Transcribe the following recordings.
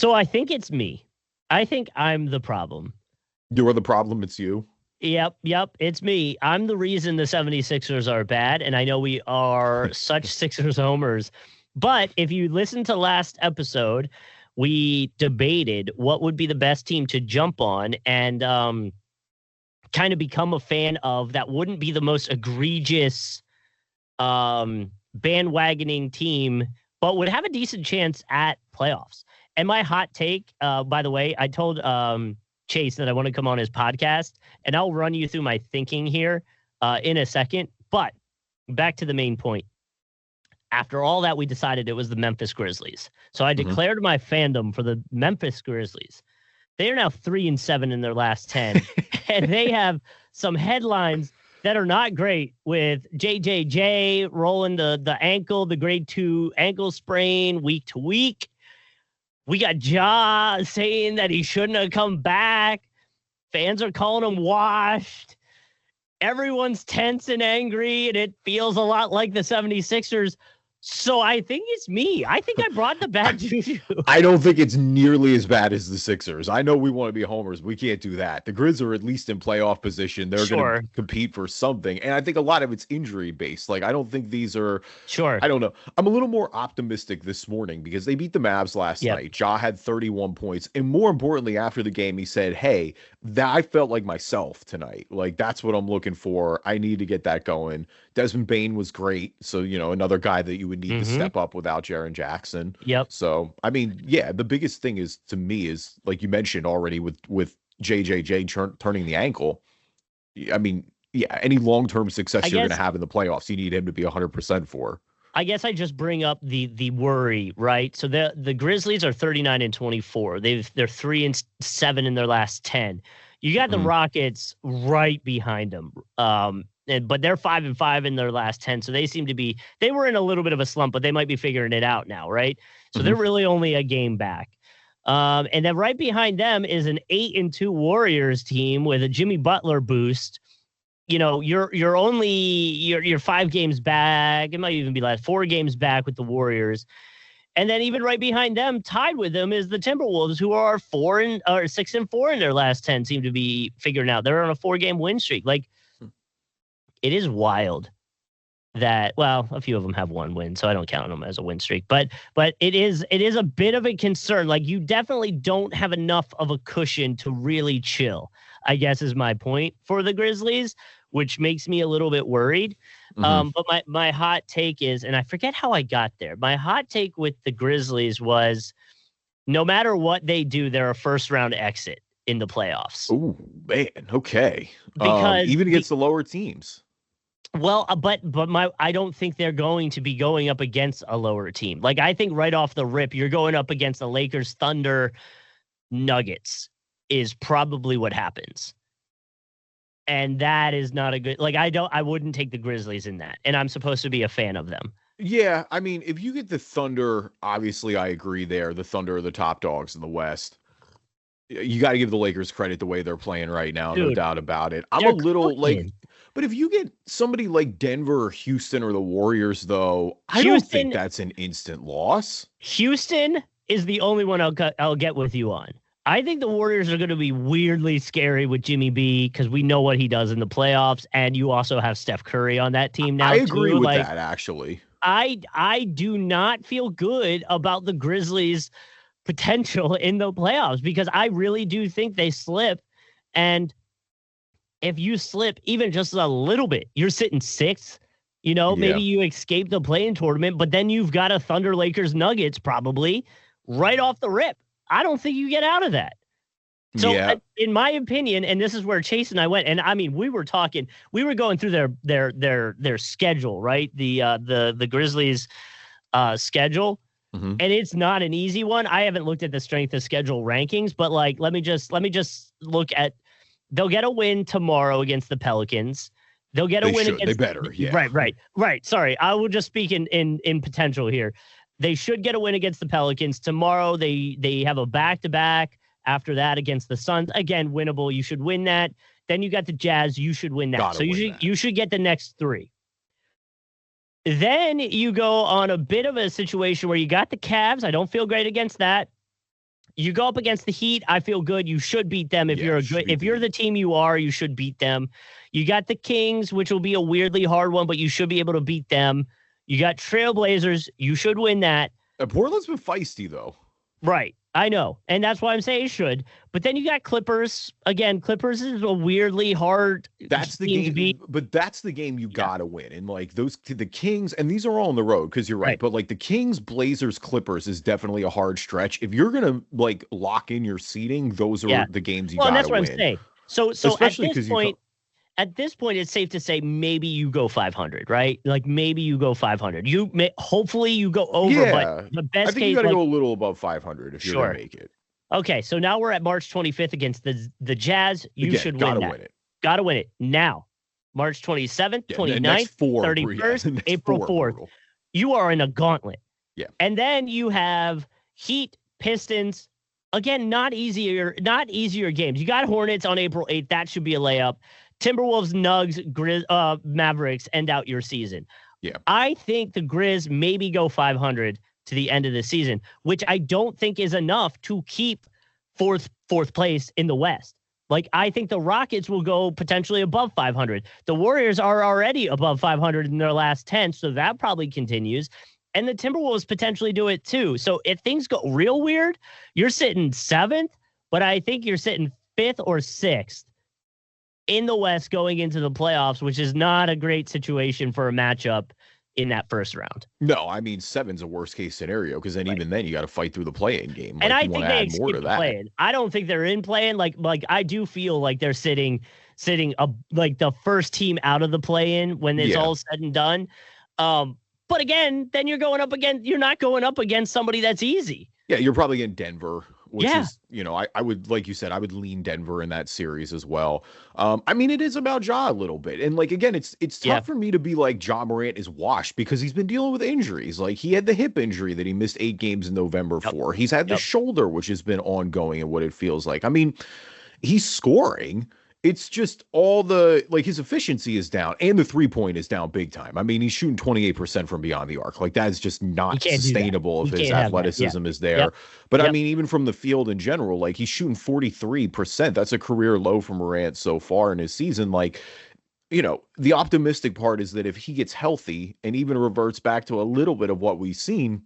So I think it's me. I think I'm the problem. You're the problem. It's you. Yep, it's me. I'm the reason the 76ers are bad, and I know we are such Sixers homers. But if you listen to last episode, we debated what would be the best team to jump on and kind of become a fan of that wouldn't be the most egregious bandwagoning team, but would have a decent chance at playoffs. And my hot take, by the way, I told Chase that I want to come on his podcast, and I'll run you through my thinking here in a second. But back to the main point. After all that, we decided it was the Memphis Grizzlies. So I declared my fandom for the Memphis Grizzlies. They are now 3-7 in their last 10, and they have some headlines that are not great with JJJ rolling the ankle, the grade 2 ankle sprain week to week. We got Ja saying that he shouldn't have come back. Fans are calling him washed. Everyone's tense and angry, and it feels a lot like the 76ers. So I think it's me. I think I brought the bad juju. I don't think it's nearly as bad as the Sixers. I know we want to be homers. We can't do that. The Grizz are at least in playoff position. They're going to compete for something. And I think a lot of it's injury based. Like, I don't think these are. Sure. I don't know. I'm a little more optimistic this morning because they beat the Mavs last night. Ja had 31 points. And more importantly, after the game, he said, hey, I felt like myself tonight. Like, that's what I'm looking for. I need to get that going. Desmond Bane was great. So, another guy that you would need to step up without Jaren Jackson. Yep. So, I mean, yeah, the biggest thing is, to me, is like you mentioned already with JJJ turning the ankle. I mean, yeah, any long-term success you're going to have in the playoffs, you need him to be 100% for. I guess I just bring up the worry, right? So the Grizzlies are 39-24. They're 3-7 in their last 10. You got the Rockets right behind them. But they're 5-5 in their last 10. So they seem to be, they were in a little bit of a slump, but they might be figuring it out now, right? So they're really only a game back. And then right behind them is an 8-2 Warriors team with a Jimmy Butler boost. You're 5 games back. It might even be like 4 games back with the Warriors. And then even right behind them, tied with them, is the Timberwolves, who are 6-4 in their last 10, seem to be figuring out. They're on a 4-game win streak. Like, it is wild that, well, a few of them have 1 win, so I don't count them as a win streak. But it is a bit of a concern. Like, you definitely don't have enough of a cushion to really chill, I guess is my point for the Grizzlies, which makes me a little bit worried. But my hot take is, and I forget how I got there. My hot take with the Grizzlies was, no matter what they do, they're a first-round exit in the playoffs. Oh, man. Okay. Because even against the lower teams. Well, but I don't think they're going to be going up against a lower team. Like, I think right off the rip, you're going up against the Lakers, Thunder, Nuggets is probably what happens. And that is not a good, like, I wouldn't take the Grizzlies in that. And I'm supposed to be a fan of them. Yeah. I mean, if you get the Thunder, obviously I agree there. The Thunder are the top dogs in the West. You got to give the Lakers credit the way they're playing right now. Dude, no doubt about it. I'm a little like, but if you get somebody like Denver or Houston or the Warriors, though, I don't think that's an instant loss. Houston is the only one I'll get with you on. I think the Warriors are going to be weirdly scary with Jimmy B because we know what he does in the playoffs, and you also have Steph Curry on that team now. I agree with that, actually. I do not feel good about the Grizzlies' potential in the playoffs because I really do think they slip. And if you slip even just a little bit, you're sitting 6th. Maybe you escape the play-in tournament, but then you've got a Thunder, Lakers, Nuggets probably right off the rip. I don't think you get out of that. So in my opinion, and this is where Chase and I went, and I mean, we were going through their schedule, right? The Grizzlies schedule. And it's not an easy one. I haven't looked at the strength of schedule rankings, but like, let me just look at, they'll get a win tomorrow against the Pelicans. They'll get a win against. They better. Yeah. Right. Sorry. I will just speak in potential here. They should get a win against the Pelicans tomorrow. They have a back-to-back after that against the Suns. Again, winnable. You should win that. Then you got the Jazz. You should win that. You should get the next 3. Then you go on a bit of a situation where you got the Cavs. I don't feel great against that. You go up against the Heat. I feel good. You should beat them if you're the team you are. You should beat them. You got the Kings, which will be a weirdly hard one, but you should be able to beat them. You got Trailblazers. You should win that. Portland's been feisty though. Right. I know. And that's why I'm saying you should. But then you got Clippers. Again, Clippers is a weirdly hard team to beat. But that's the game you got to win. And like the Kings, and these are all on the road because you're right. But like the Kings, Blazers, Clippers is definitely a hard stretch. If you're going to like lock in your seeding, those are the games you got to win. Well, that's what I'm saying. So especially at this point, it's safe to say maybe you go 500, right? Like maybe you go 500. Hopefully you go over, but the best case, I think you got to go a little above 500 if you're going to make it. Okay, so now we're at March 25th against the Jazz. You should win that. Got to win it now. March 27th, 29th, 31st, April 4th. You are in a gauntlet. Yeah. And then you have Heat, Pistons. Again, not easier games. You got Hornets on April 8th. That should be a layup. Timberwolves, Nugs, Mavericks end out your season. Yeah. I think the Grizz maybe go 500 to the end of the season, which I don't think is enough to keep fourth place in the West. Like, I think the Rockets will go potentially above 500. The Warriors are already above 500 in their last 10, so that probably continues. And the Timberwolves potentially do it too. So if things go real weird, you're sitting 7th, but I think you're sitting 5th or 6th in the West going into the playoffs, which is not a great situation for a matchup in that first round. No, I mean, 7's a worst case scenario because then even then you got to fight through the play-in game. And I think they escape the play-in. I don't think they're in play-in. Like I do feel like they're sitting like the first team out of the play-in when it's all said and done. But again, then you're not going up against somebody that's easy. Yeah, you're probably in Denver, which is, I would, like you said, I would lean Denver in that series as well. I mean, it is about Ja a little bit. And like, again, it's tough for me to be like Ja Morant is washed because he's been dealing with injuries. Like he had the hip injury that he missed 8 games in November for. He's had the shoulder, which has been ongoing and what it feels like. I mean, he's scoring. It's just his efficiency is down and the 3-point is down big time. I mean, he's shooting 28% from beyond the arc. Like that is just not sustainable if his athleticism is there. But I mean, even from the field in general, like he's shooting 43%. That's a career low for Morant so far in his season. Like, the optimistic part is that if he gets healthy and even reverts back to a little bit of what we've seen,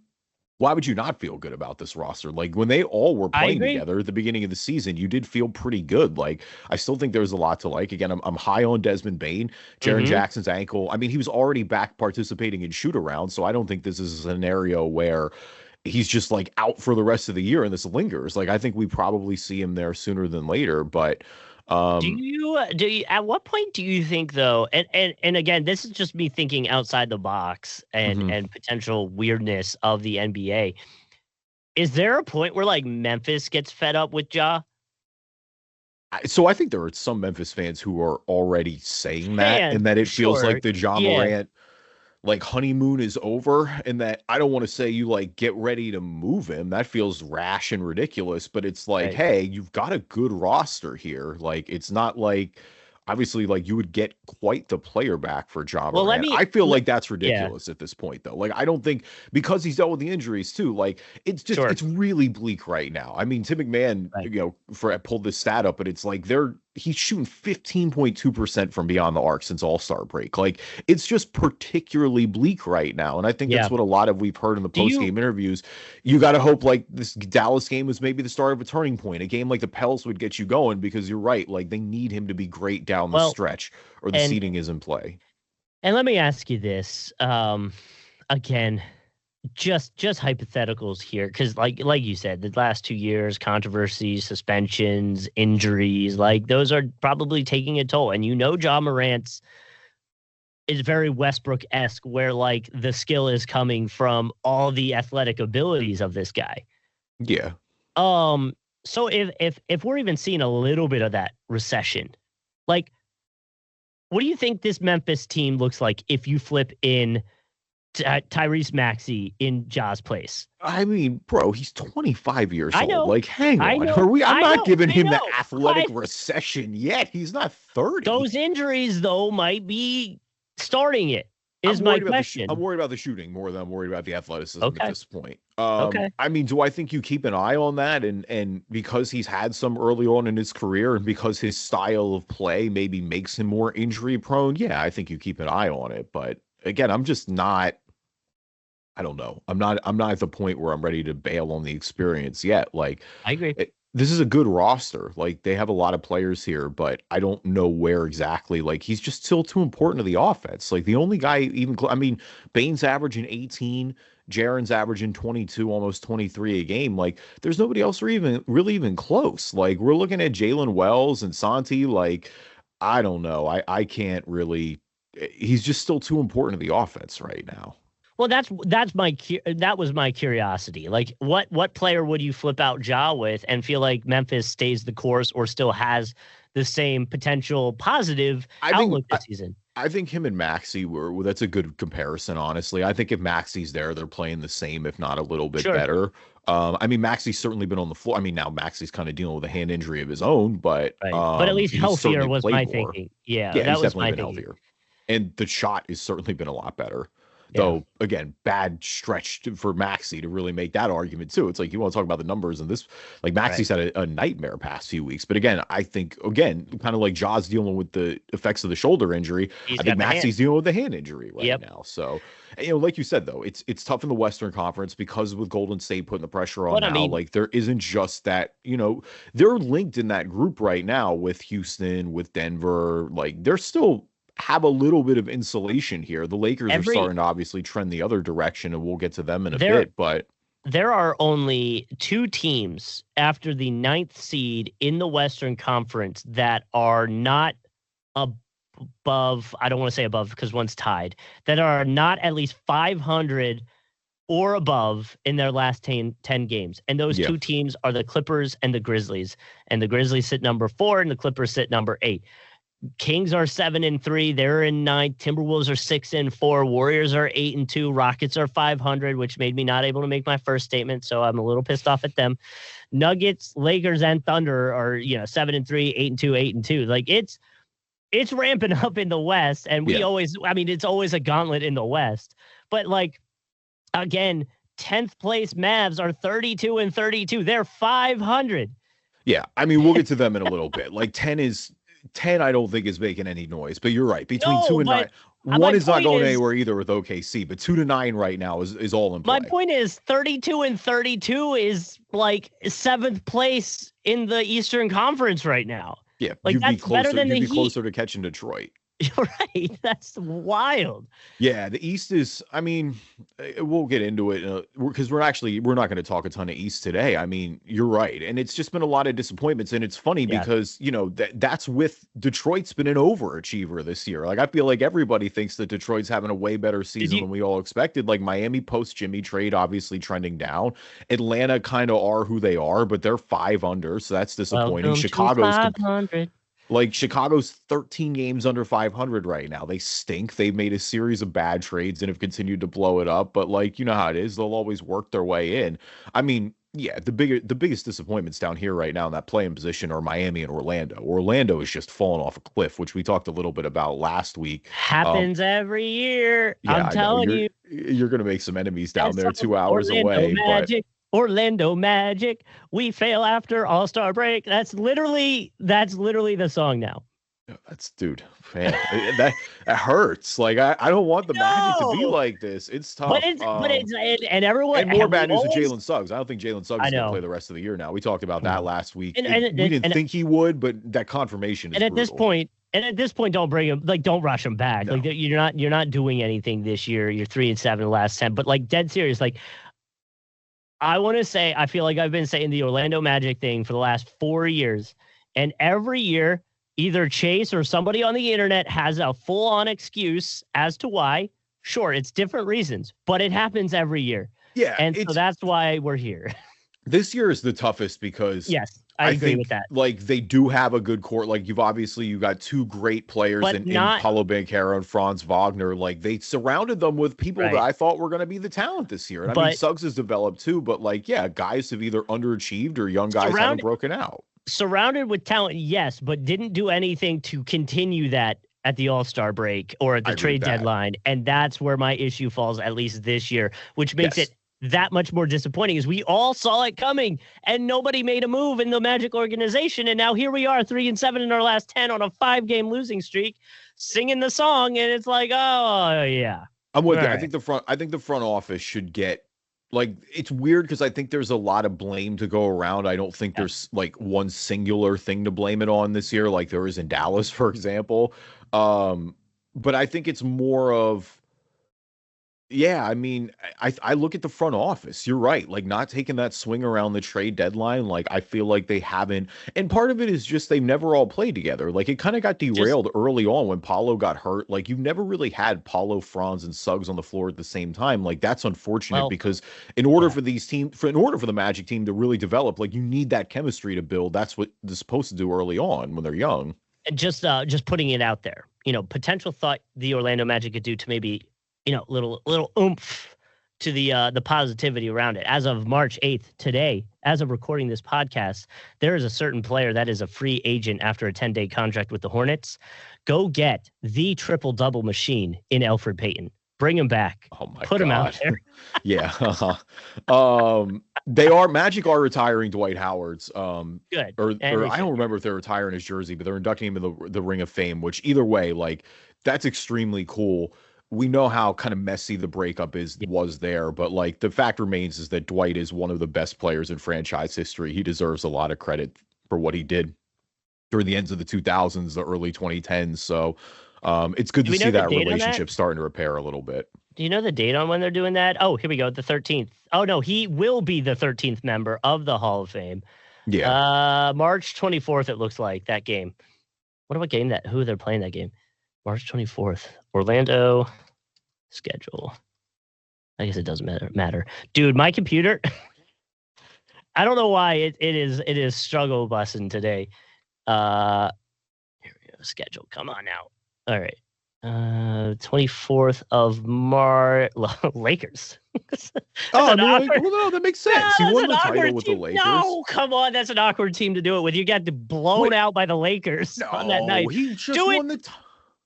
why would you not feel good about this roster? Like when they all were playing together at the beginning of the season, you did feel pretty good. Like I still think there's a lot to like. Again, I'm high on Desmond Bane, Jaren Jackson's ankle. I mean, he was already back participating in shoot around, so I don't think this is a scenario where he's just like out for the rest of the year and this lingers. Like I think we probably see him there sooner than later, but do you at what point do you think though, and again, this is just me thinking outside the box and potential weirdness of the NBA, is there a point where like Memphis gets fed up with Ja? So I think there are some Memphis fans who are already saying that and that it feels like the Ja Morant like honeymoon is over, and that I don't want to say you like get ready to move him. That feels rash and ridiculous, but it's like, hey, you've got a good roster here. Like it's not like obviously like you would get quite the player back for Ja Morant. I feel like that's ridiculous at this point though. Like I don't think because he's dealt with the injuries too, like it's just it's really bleak right now. I mean, Tim McMahon, pulled this stat up, but it's like he's shooting 15.2% from beyond the arc since All-Star break. Like it's just particularly bleak right now. And I think that's what a lot of we've heard in the post-game interviews. You got to hope like this Dallas game was maybe the start of a turning point. A game like the Pels would get you going because you're right. Like they need him to be great down the stretch or the seeding is in play. And let me ask you this, again, just hypotheticals here, because like you said, the last 2 years, controversies, suspensions, injuries, like those are probably taking a toll. And Ja Morant's is very Westbrook-esque, where like the skill is coming from all the athletic abilities of this guy. Yeah. So if we're even seeing a little bit of that recession, like, what do you think this Memphis team looks like if you flip in Tyrese Maxey in Ja's place? I mean, bro, he's 25 years old. Like, hang on. I'm not giving him the athletic recession yet. He's not 30. Those injuries, though, might be starting it, is my question. I'm worried about the shooting more than I'm worried about the athleticism at this point. Okay. I mean, do I think you keep an eye on that? And because he's had some early on in his career and because his style of play maybe makes him more injury prone, yeah, I think you keep an eye on it. But again, I'm just not, I don't know. I'm not at the point where I'm ready to bail on the experience yet. Like, I agree. this is a good roster. Like, they have a lot of players here, but I don't know where exactly. Like, he's just still too important to the offense. Like, the only guy even, I mean, Bane's averaging 18, Jaren's averaging 22, almost 23 a game. Like, there's nobody else really even close. Like, we're looking at Jalen Wells and Santi. Like, I don't know. I can't really. He's just still too important to the offense right now. Well, that was my curiosity. Like, what player would you flip out Ja with and feel like Memphis stays the course or still has the same potential positive outlook this season? I think him and Maxey that's a good comparison, honestly. I think if Maxey's there, they're playing the same, if not a little bit better. I mean, Maxey's certainly been on the floor. I mean, now Maxey's kind of dealing with a hand injury of his own, but at least healthier was my thinking. Yeah, he's that was definitely my been thinking. healthier, and the shot has certainly been a lot better. Though, again, bad stretch for Maxey to really make that argument, too. It's like, you want to talk about the numbers, and this, like, Maxey's had a nightmare past few weeks. But again, I think, kind of like Ja's dealing with the effects of the shoulder injury, I think Maxey's dealing with the hand injury right now. So, like you said, though, it's tough in the Western Conference because with Golden State putting the pressure on now, like, there isn't just that, they're linked in that group right now with Houston, with Denver. Like, they're still have a little bit of insulation here. The Lakers are starting to obviously trend the other direction, and we'll get to them in a bit. But there are only two teams after the 9th seed in the Western Conference that are not above. I don't want to say above because one's tied. That are not at least 500 or above in their last 10 games. And those two teams are the Clippers and the Grizzlies. And the Grizzlies sit number 4, and the Clippers sit number 8. Kings are 7-3. They're in 9th. Timberwolves are 6-4. Warriors are 8-2. Rockets are 500, which made me not able to make my first statement. So I'm a little pissed off at them. Nuggets, Lakers, and Thunder are 7-3, 8-2, 8-2. Like it's ramping up in the West, and it's always a gauntlet in the West. But like again, 10th place Mavs are 32-32. They're 500. Yeah, I mean, we'll get to them in a little bit. Like 10, I don't think is making any noise, but you're right. Between 2 and 9, one is not going anywhere either with OKC, but 2 to 9 right now is all in play. My point is 32-32 is like 7th place in the Eastern Conference right now. Yeah, like that's better than the Heat. Closer to catching Detroit. Right. That's wild. Yeah, the East is, I mean, we'll get into it because we're not going to talk a ton of East today. I mean, you're right. And it's just been a lot of disappointments. And it's funny because, that's with Detroit's been an overachiever this year. Like, I feel like everybody thinks that Detroit's having a way better season than we all expected. Like, Miami post Jimmy trade, obviously trending down. Atlanta kind of are who they are, but they're 5 under. So that's disappointing. Chicago's 500. Like, Chicago's 13 games under 500 right now. They stink. They've made a series of bad trades and have continued to blow it up. But, like, you know how it is. They'll always work their way in. I mean, yeah, the biggest disappointments down here right now in that play-in position are Miami and Orlando. Orlando is just falling off a cliff, which we talked a little bit about last week. Happens every year. Yeah, I'm telling you. You're going to make some enemies down there 2 hours away. Magic. Orlando Magic, we fail after All-Star break. That's literally the song now. Dude, man, that hurts. Like, I don't want the Magic to be like this. It's tough. But and everyone. And more bad news to Jalen Suggs. I don't think Jalen Suggs is going to play the rest of the year now. We talked about that last week. We didn't think he would, but that confirmation is And at this point, don't bring him. Like, don't rush him back. No. Like, you're not doing anything this year. You're 3-7 the last 10. But like, dead serious. Like, I want to say, I feel like I've been saying the Orlando Magic thing for the last 4 years. And every year, either Chase or somebody on the internet has a full-on excuse as to why. Sure, it's different reasons, but it happens every year. Yeah. And so that's why we're here. This year is the toughest because yes, I agree with that. Like, they do have a good core. Like, you got 2 great players in Paulo Banchero and Franz Wagner. Like, they surrounded them with people that I thought were going to be the talent this year. And I mean, Suggs has developed too, but like, yeah, guys have either underachieved or young guys haven't broken out. Surrounded with talent, yes, but didn't do anything to continue that at the All-Star break or at the trade deadline. And that's where my issue falls, at least this year, which makes it that much more disappointing is we all saw it coming and nobody made a move in the Magic organization. And now here we are 3-7 in our last 10 on a 5-game losing streak, singing the song. And it's like, oh yeah. I'm with you. Right. I think the front office should get, like, it's weird because I think there's a lot of blame to go around. I don't think there's like one singular thing to blame it on this year, like there is in Dallas, for example. But I think it's more of, I mean, I look at the front office. You're right. Like, not taking that swing around the trade deadline. Like, I feel like they haven't. And part of it is just they've never all played together. Like, it kind of got derailed early on when Paolo got hurt. Like, you've never really had Paolo, Franz, and Suggs on the floor at the same time. Like, that's unfortunate because in order for these teams, in order for the Magic team to really develop, like, you need that chemistry to build. That's what they're supposed to do early on when they're young. And just putting it out there, potential thought the Orlando Magic could do to maybe, little oomph to the positivity around it. As of March 8th, today, as of recording this podcast, there is a certain player that is a free agent after a 10-day contract with the Hornets. Go get the triple-double machine in Elfrid Payton. Bring him back. Oh my Put God. him out there. Yeah. Magic are retiring Dwight Howard's. Good. Or I don't remember if they're retiring his jersey, but they're inducting him in the Ring of Fame, which either way, like, that's extremely cool. We know how kind of messy the breakup was there, but like the fact remains is that Dwight is one of the best players in franchise history. He deserves a lot of credit for what he did during the ends of the 2000s, the early 2010s. So it's good to see that relationship starting to repair a little bit. Do you know the date on when they're doing that? Oh, here we go. The 13th. Oh no, he will be the 13th member of the Hall of Fame. Yeah. March 24th, it looks like, that game. What game who they're playing that game? March 24th, Orlando schedule. I guess it doesn't matter. Dude, my computer, I don't know why it is struggle busing today. Here we go. Schedule. Come on now. All right. 24th of March, Lakers. No, that makes sense. He won the title with the Lakers. No, come on, that's an awkward team to do it with. You got blown out by the Lakers on that night. He just won the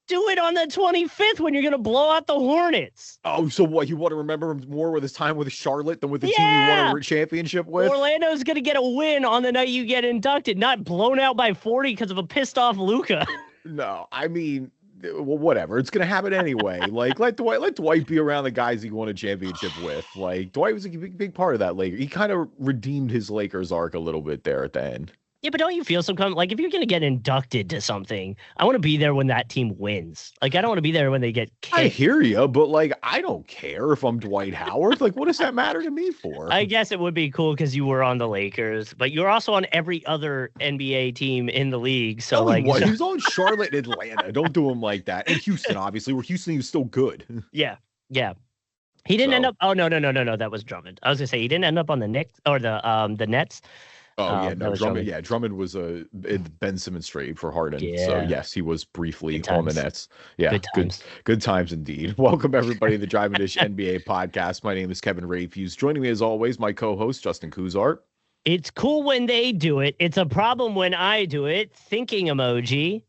Do it on the 25th when you're going to blow out the Hornets. Oh, so what? You want to remember him more with his time with Charlotte than with the team you won a championship with? Orlando's going to get a win on the night you get inducted, not blown out by 40 because of a pissed off Luka. No, I mean, well, whatever. It's going to happen anyway. Like, let Dwight be around the guys he won a championship with. Like, Dwight was a big part of that Laker. He kind of redeemed his Lakers arc a little bit there at the end. Yeah, but don't you feel like if you're going to get inducted to something, I want to be there when that team wins. Like, I don't want to be there when they get kicked. I hear you, but like, I don't care if I'm Dwight Howard. Like, what does that matter to me for? I guess it would be cool because you were on the Lakers, but you're also on every other NBA team in the league. So he was on Charlotte and Atlanta. Don't do him like that. And Houston, obviously, where Houston was still good. Yeah. He didn't end up. Oh no, that was Drummond. I was gonna say he didn't end up on the Knicks or the Nets. Oh yeah, no, Drummond. Yeah, Drummond was in Ben Simmons trade for Harden. Yeah. So yes, he was briefly on the Nets. Yeah, good times indeed. Welcome everybody to the Drive and Dish NBA podcast. My name is Kevin Rafuse. Joining me as always, my co-host Justin Cousart. It's cool when they do it. It's a problem when I do it. Thinking emoji.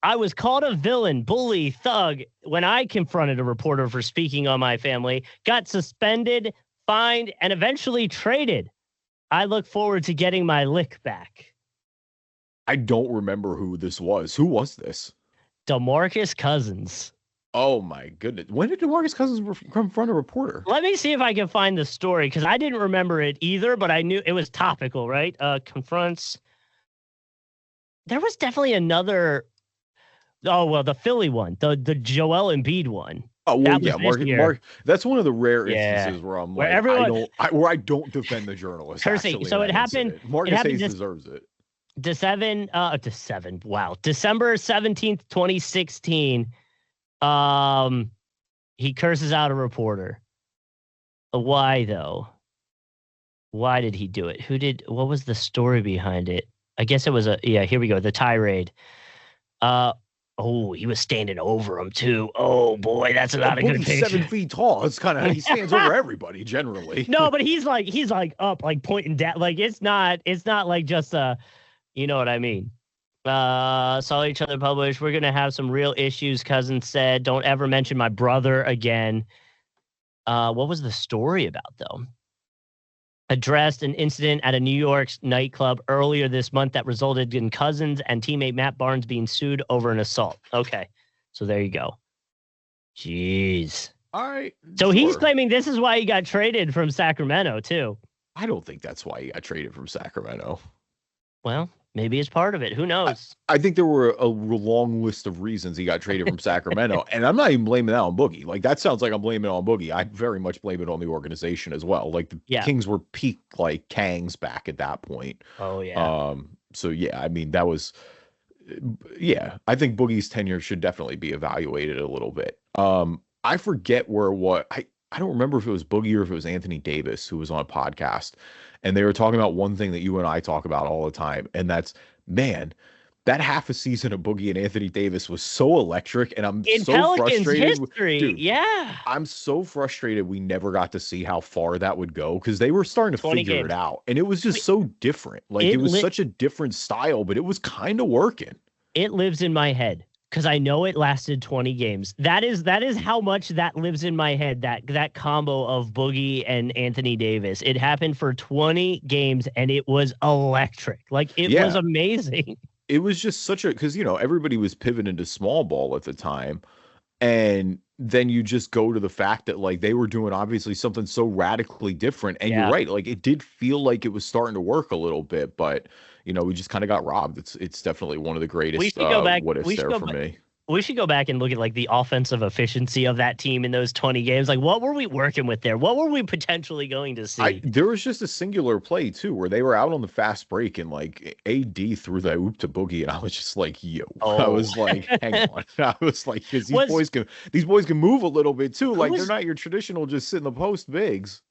I was called a villain, bully, thug when I confronted a reporter for speaking on my family. Got suspended, fined, and eventually traded. I look forward to getting my lick back. I don't remember who this was. Who was this? DeMarcus Cousins. Oh, my goodness. When did DeMarcus Cousins confront a reporter? Let me see if I can find the story, because I didn't remember it either, but I knew it was topical, right? Confronts. There was definitely another. Oh, well, the Philly one, the Joel Embiid one. Oh, well, yeah, Mark. That's one of the rare instances where I'm like, I don't defend the journalist. Actually, so it happened. Marcus Hayes deserves it. December 17th, 2016. He curses out a reporter. Why though? Why did he do it? What was the story behind it? I guess it was here we go. The tirade. Oh, he was standing over him too. Oh boy, that's not a good picture. 7 feet tall. It's kind of he stands over everybody generally. No, but he's like up, like pointing down. Like it's not like just you know what I mean. Saw each other published. We're gonna have some real issues. Cousins said, "Don't ever mention my brother again." What was the story about, though? Addressed an incident at a New York nightclub earlier this month that resulted in Cousins and teammate Matt Barnes being sued over an assault. Okay, so there you go. Jeez. All right. So he's claiming this is why he got traded from Sacramento, too. I don't think that's why he got traded from Sacramento. Well, maybe it's part of it. Who knows? I think there were a long list of reasons he got traded from Sacramento, and I'm not even blaming that on Boogie. Like, that sounds like I'm blaming it on Boogie. I very much blame it on the organization as well. Like, the Kings were peak, like, Kangs back at that point. Oh, yeah. So, yeah, I mean, that was... Yeah, I think Boogie's tenure should definitely be evaluated a little bit. I forget I don't remember if it was Boogie or if it was Anthony Davis who was on a podcast, and they were talking about one thing that you and I talk about all the time, and that's, man, that half a season of Boogie and Anthony Davis was so electric, and I'm so frustrated. Dude, yeah, I'm so frustrated we never got to see how far that would go, because they were starting to figure it out, and it was just so different. Like, it was such a different style, but it was kind of working. It lives in my head, because I know it lasted 20 games. That is how much that lives in my head, that combo of Boogie and Anthony Davis. It happened for 20 games, and it was electric. Like, it was amazing. It was just because, everybody was pivoting to small ball at the time. And then you just go to the fact that, like, they were doing obviously something so radically different. And you're right. Like, it did feel like it was starting to work a little bit, but we just kind of got robbed. It's definitely one of the greatest what ifs there for me. We should go back and look at, like, the offensive efficiency of that team in those 20 games. Like, what were we working with there? What were we potentially going to see? There was just a singular play, too, where they were out on the fast break, and, like, AD threw that oop to Boogie, and I was just like, yo. Oh. I was like, hang on. I was like, because these boys can move a little bit, too. Like, they're not your traditional just sit in the post bigs.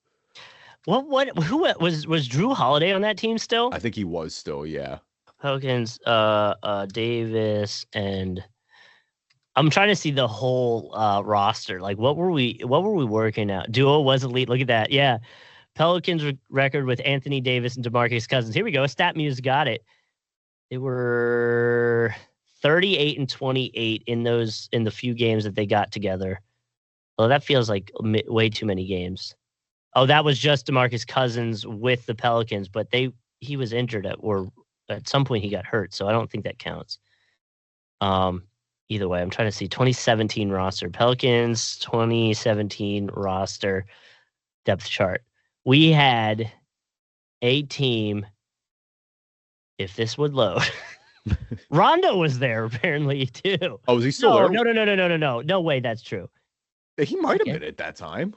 Who was Drew Holiday on that team still? I think he was still, yeah. Pelicans, Davis, and... I'm trying to see the whole roster. Like, what were we working out? Duo was elite. Look at that. Yeah. Pelicans record with Anthony Davis and DeMarcus Cousins. Here we go. StatMuse got it. They were 38 and 28 in the few games that they got together. Oh, that feels like way too many games. Oh, that was just DeMarcus Cousins with the Pelicans, but he was injured at some point he got hurt, so I don't think that counts. Either way, I'm trying to see 2017 roster. Pelicans 2017 roster depth chart. We had a team, if this would load. Rondo was there apparently too. Oh, is he still there? No. No way that's true. He might have been at that time.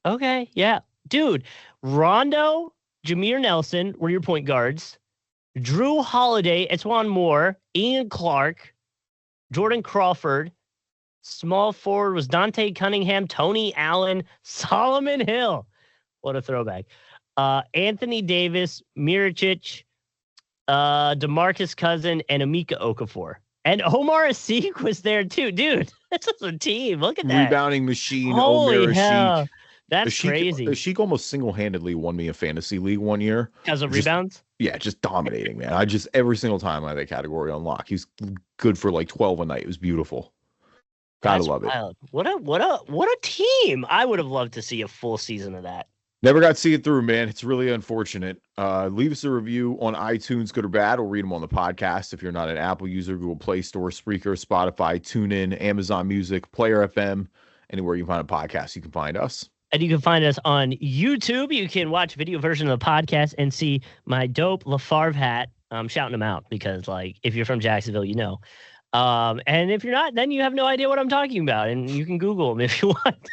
Okay, yeah. Dude, Rondo, Jameer Nelson were your point guards. Drew Holiday, Etuan Moore, Ian Clark, Jordan Crawford. Small forward was Dante Cunningham, Tony Allen, Solomon Hill. What a throwback. Anthony Davis, Miricic, DeMarcus Cousins, and Emeka Okafor. And Omar Asik was there too. Dude, this is a team. Look at that. Rebounding machine. Holy hell. That's crazy. Asik almost single-handedly won me a fantasy league one year. Because of rebounds? Yeah, just dominating, man. Every single time I had that category unlocked, he's good for like 12 a night. It was beautiful. Gotta love it. What a team. I would have loved to see a full season of that. Never got to see it through, man. It's really unfortunate. Leave us a review on iTunes, good or bad. We'll read them on the podcast. If you're not an Apple user, Google Play Store, Spreaker, Spotify, TuneIn, Amazon Music, Player FM, anywhere you find a podcast, you can find us. And you can find us on YouTube. You can watch a video version of the podcast and see my dope LaFarve hat. I'm shouting them out because, like, if you're from Jacksonville, you know. And if you're not, then you have no idea what I'm talking about. And you can Google them if you want.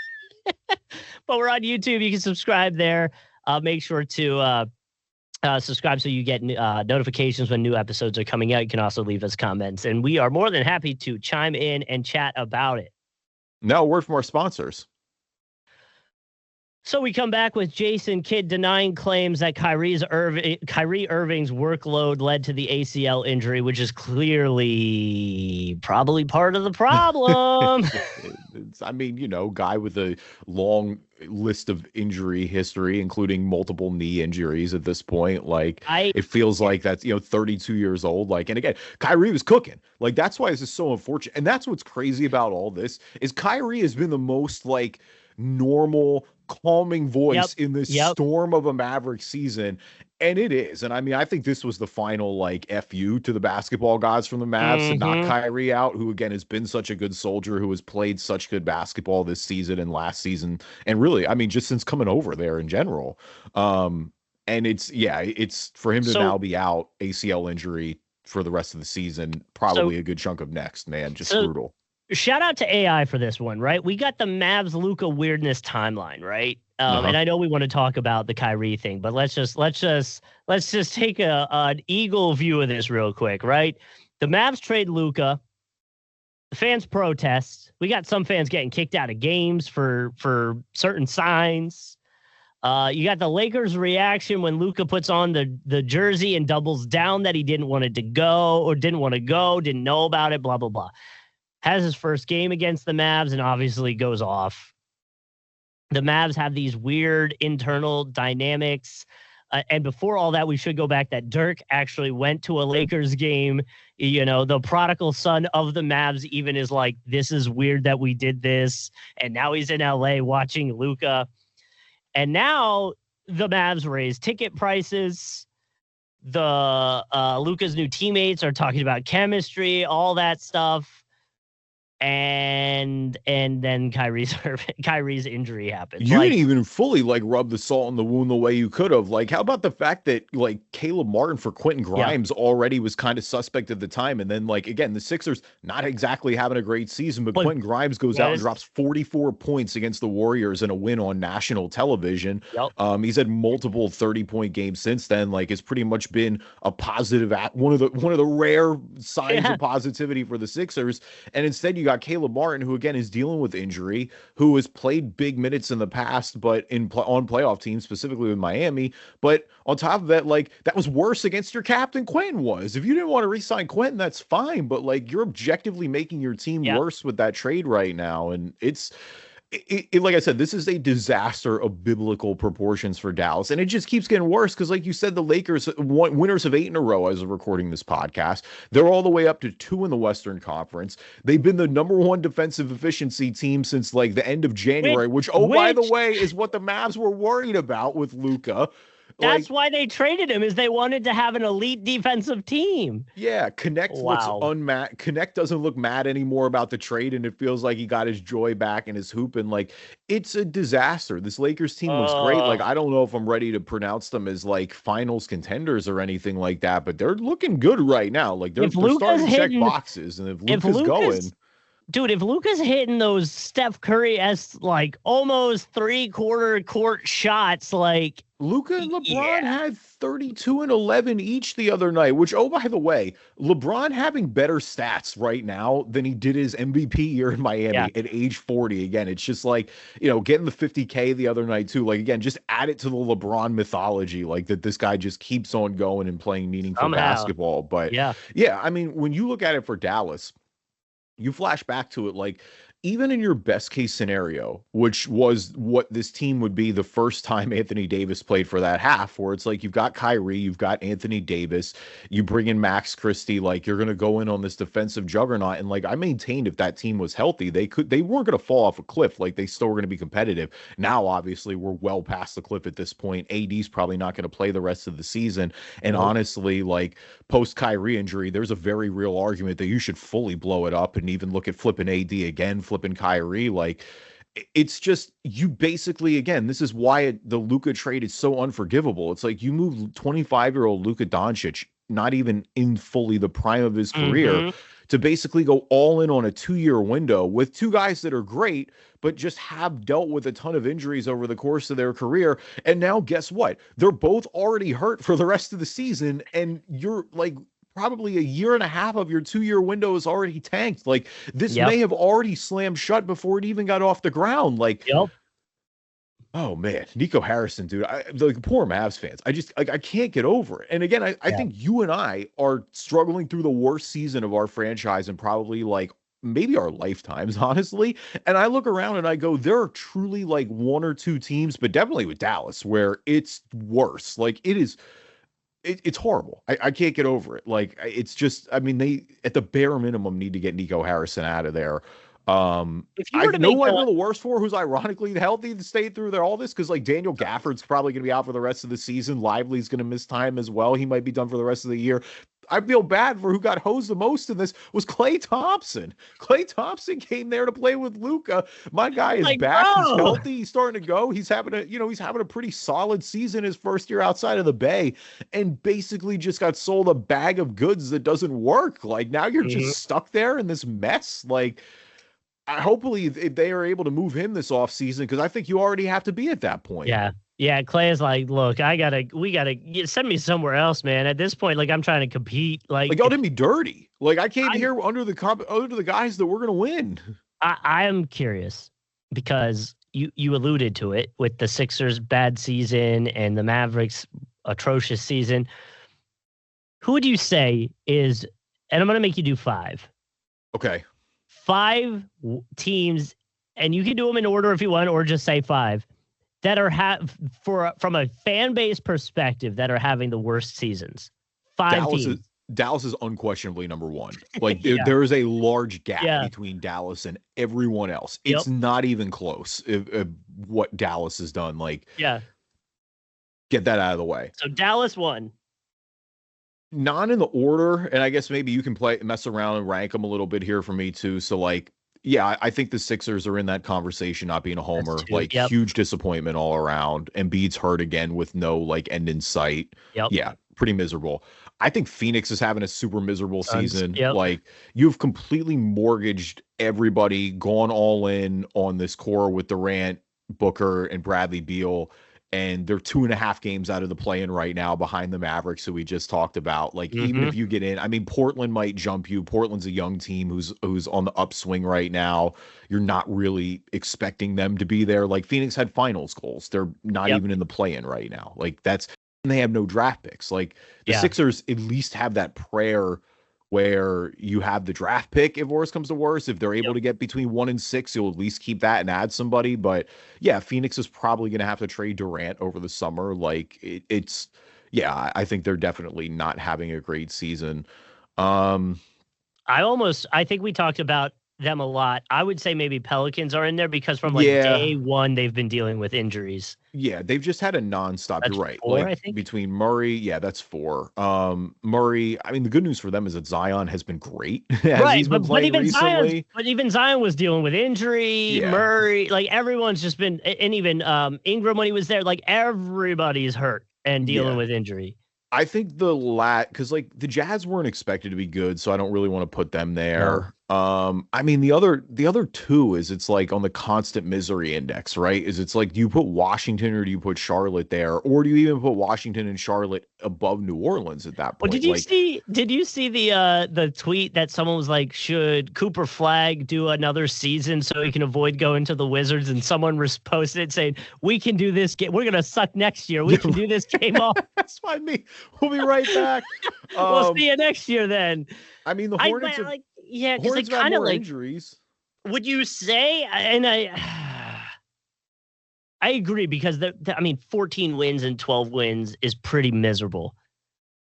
But we're on YouTube. You can subscribe there. Make sure to subscribe so you get notifications when new episodes are coming out. You can also leave us comments. And we are more than happy to chime in and chat about it. Now, a word from our sponsors. So we come back with Jason Kidd denying claims that Kyrie Irving's workload led to the ACL injury, which is clearly probably part of the problem. I mean, guy with a long list of injury history, including multiple knee injuries at this point. Like, it feels like that's, 32 years old. Like, and again, Kyrie was cooking. Like, that's why this is so unfortunate. And that's what's crazy about all this is Kyrie has been the most, like, normal, calming voice in this storm of a Maverick season. And it is. And I mean, I think this was the final like FU to the basketball gods from the Mavs to knock Kyrie out, who again has been such a good soldier, who has played such good basketball this season and last season. And really, I mean, just since coming over there in general. And it's for him to now be out, ACL injury for the rest of the season, probably a good chunk of next, man. Just brutal. Shout out to AI for this one, right? We got the Mavs Luka weirdness timeline, right? And I know we want to talk about the Kyrie thing, but let's just take an eagle view of this real quick, right? The Mavs trade Luka. The fans protest. We got some fans getting kicked out of games for certain signs. You got the Lakers' reaction when Luka puts on the jersey and doubles down that he didn't want it to go or didn't want to go, didn't know about it, blah, blah, blah. Has his first game against the Mavs and obviously goes off. The Mavs have these weird internal dynamics. And before all that, we should go back that Dirk actually went to a Lakers game. You know, the prodigal son of the Mavs even is like, this is weird that we did this. And now he's in LA watching Luka. And now the Mavs raise ticket prices. The Luka's new teammates are talking about chemistry, all that stuff. And then Kyrie's injury happens. You didn't even fully like rub the salt in the wound the way you could have. Like, how about the fact that like Caleb Martin for Quentin Grimes already was kind of suspect at the time, and then like again the Sixers not exactly having a great season, but Quentin Grimes goes out and drops 44 points against the Warriors in a win on national television. He's had multiple 30-point games since then. Like, it's pretty much been a positive one of the rare signs of positivity for the Sixers, and instead you got Caleb Martin, who again is dealing with injury, who has played big minutes in the past, but on playoff teams, specifically with Miami. But on top of that, like, that was worse against your captain Quentin was. If you didn't want to re-sign Quentin, that's fine. But like, you're objectively making your team worse with that trade right now. And like I said, this is a disaster of biblical proportions for Dallas, and it just keeps getting worse because, like you said, the Lakers, winners of 8 in a row as of recording this podcast, they're all the way up to 2 in the Western Conference. They've been the #1 defensive efficiency team since like the end of January, which by the way, is what the Mavs were worried about with Luka. That's why they traded him, is they wanted to have an elite defensive team. Yeah, Connect looks unmad. Connect doesn't look mad anymore about the trade, and it feels like he got his joy back and his hoop. And like, it's a disaster. This Lakers team looks great. Like, I don't know if I'm ready to pronounce them as like finals contenders or anything like that, but they're looking good right now. Like, they're starting to check boxes, and if Luka's going. Dude, if Luka's hitting those Steph Curry-esque, like, almost 3/4 court shots, like... Luka and LeBron had 32 and 11 each the other night, which, oh, by the way, LeBron having better stats right now than he did his MVP year in Miami at age 40. Again, it's just like, you know, getting the 50K the other night, too. Like, again, just add it to the LeBron mythology, like that this guy just keeps on going and playing meaningful basketball. But, yeah, I mean, when you look at it for Dallas, you flash back to it, like, even in your best case scenario, which was what this team would be the first time Anthony Davis played for that half, where it's like, you've got Kyrie, you've got Anthony Davis, you bring in Max Christie, like, you're going to go in on this defensive juggernaut. And like, I maintained if that team was healthy, they weren't going to fall off a cliff. Like, they still were going to be competitive. Now, obviously, we're well past the cliff at this point. AD's probably not going to play the rest of the season. And honestly, like, post Kyrie injury, there's a very real argument that you should fully blow it up and even look at flipping AD again, flipping Kyrie. Like, it's just, you basically, again, this is why the Luka trade is so unforgivable. It's like, you move 25-year-old Luka Doncic, not even in fully the prime of his career, to basically go all in on a 2-year window with 2 guys that are great, but just have dealt with a ton of injuries over the course of their career. And now guess what? They're both already hurt for the rest of the season. And you're like, probably a year and a half of your 2-year window is already tanked. Like, this may have already slammed shut before it even got off the ground. Like, oh man, Nico Harrison, dude, the poor Mavs fans. I can't get over it. And again, I think you and I are struggling through the worst season of our franchise and probably like maybe our lifetimes, honestly. And I look around and I go, there are truly like 1 or 2 teams, but definitely with Dallas, where it's worse. Like, it's horrible. I can't get over it. Like, it's just, I mean, they, at the bare minimum, need to get Nico Harrison out of there. If you I were to know make who I feel the worst for, who's ironically healthy to stay through all this, because like Daniel Gafford's probably going to be out for the rest of the season. Lively's going to miss time as well. He might be done for the rest of the year. I feel bad for who got hosed the most in this was Klay Thompson. Klay Thompson came there to play with Luka. My guy is back. Bro. He's healthy. He's starting to go. He's having a pretty solid season his first year outside of the Bay, and basically just got sold a bag of goods that doesn't work. Like now you're just stuck there in this mess. Like hopefully if they are able to move him this offseason, because I think you already have to be at that point. Yeah, Klay is like, look, we gotta send me somewhere else, man. At this point, like I'm trying to compete. Like y'all did me dirty. Like I came here under the guys that we're gonna win. I am curious because you alluded to it with the Sixers' bad season and the Mavericks' atrocious season. Who would you say is? And I'm gonna make you do 5. Okay. 5 teams, and you can do them in order if you want, or just say 5. That are from a fan base perspective that are having the worst seasons. 5 teams. Dallas is unquestionably number 1. Like there is a large gap between Dallas and everyone else. It's not even close. If what Dallas has done, like get that out of the way. So Dallas 1. Not in the order, and I guess maybe you can mess around and rank them a little bit here for me too. So like. Yeah, I think the Sixers are in that conversation, not being a homer. Like huge disappointment all around. Embiid's hurt again with no like end in sight. Yeah, pretty miserable. I think Phoenix is having a super miserable season. Like you've completely mortgaged everybody, gone all in on this core with Durant, Booker, and Bradley Beal. And they're 2.5 games out of the play-in right now behind the Mavericks, who we just talked about. Like, even if you get in, I mean, Portland might jump you. Portland's a young team who's on the upswing right now. You're not really expecting them to be there. Like, Phoenix had finals goals. They're not even in the play-in right now. Like, and they have no draft picks. Like, the Sixers at least have that prayer where you have the draft pick if worse comes to worse. If they're able to get between 1 and 6, you'll at least keep that and add somebody. But yeah, Phoenix is probably going to have to trade Durant over the summer. Like I think they're definitely not having a great season. I think we talked about them a lot. I would say maybe Pelicans are in there because from day one, they've been dealing with injuries. Yeah, they've just had a nonstop. That's you're right. 4, like I think. Between Murray, that's 4. Murray, I mean, the good news for them is that Zion has been great. Right, but even Zion was dealing with injury. Yeah. Murray, like everyone's just been, and even Ingram when he was there, like everybody's hurt and dealing with injury. I think because like the Jazz weren't expected to be good, so I don't really want to put them there. No. I mean the other 2 is it's like on the constant misery index, right? It's like do you put Washington or do you put Charlotte there, or do you even put Washington and Charlotte above New Orleans at that point? Well, did you see the tweet that someone was like, should Cooper Flagg do another season so he can avoid going to the Wizards? And someone posted it saying, "We can do this game. We're gonna suck next year. We can do this game off." That's fine. We'll be right back. We'll see you next year then. I mean the Hornets. Because they kind of like injuries. Would you say? And I agree because 14 wins and 12 wins is pretty miserable.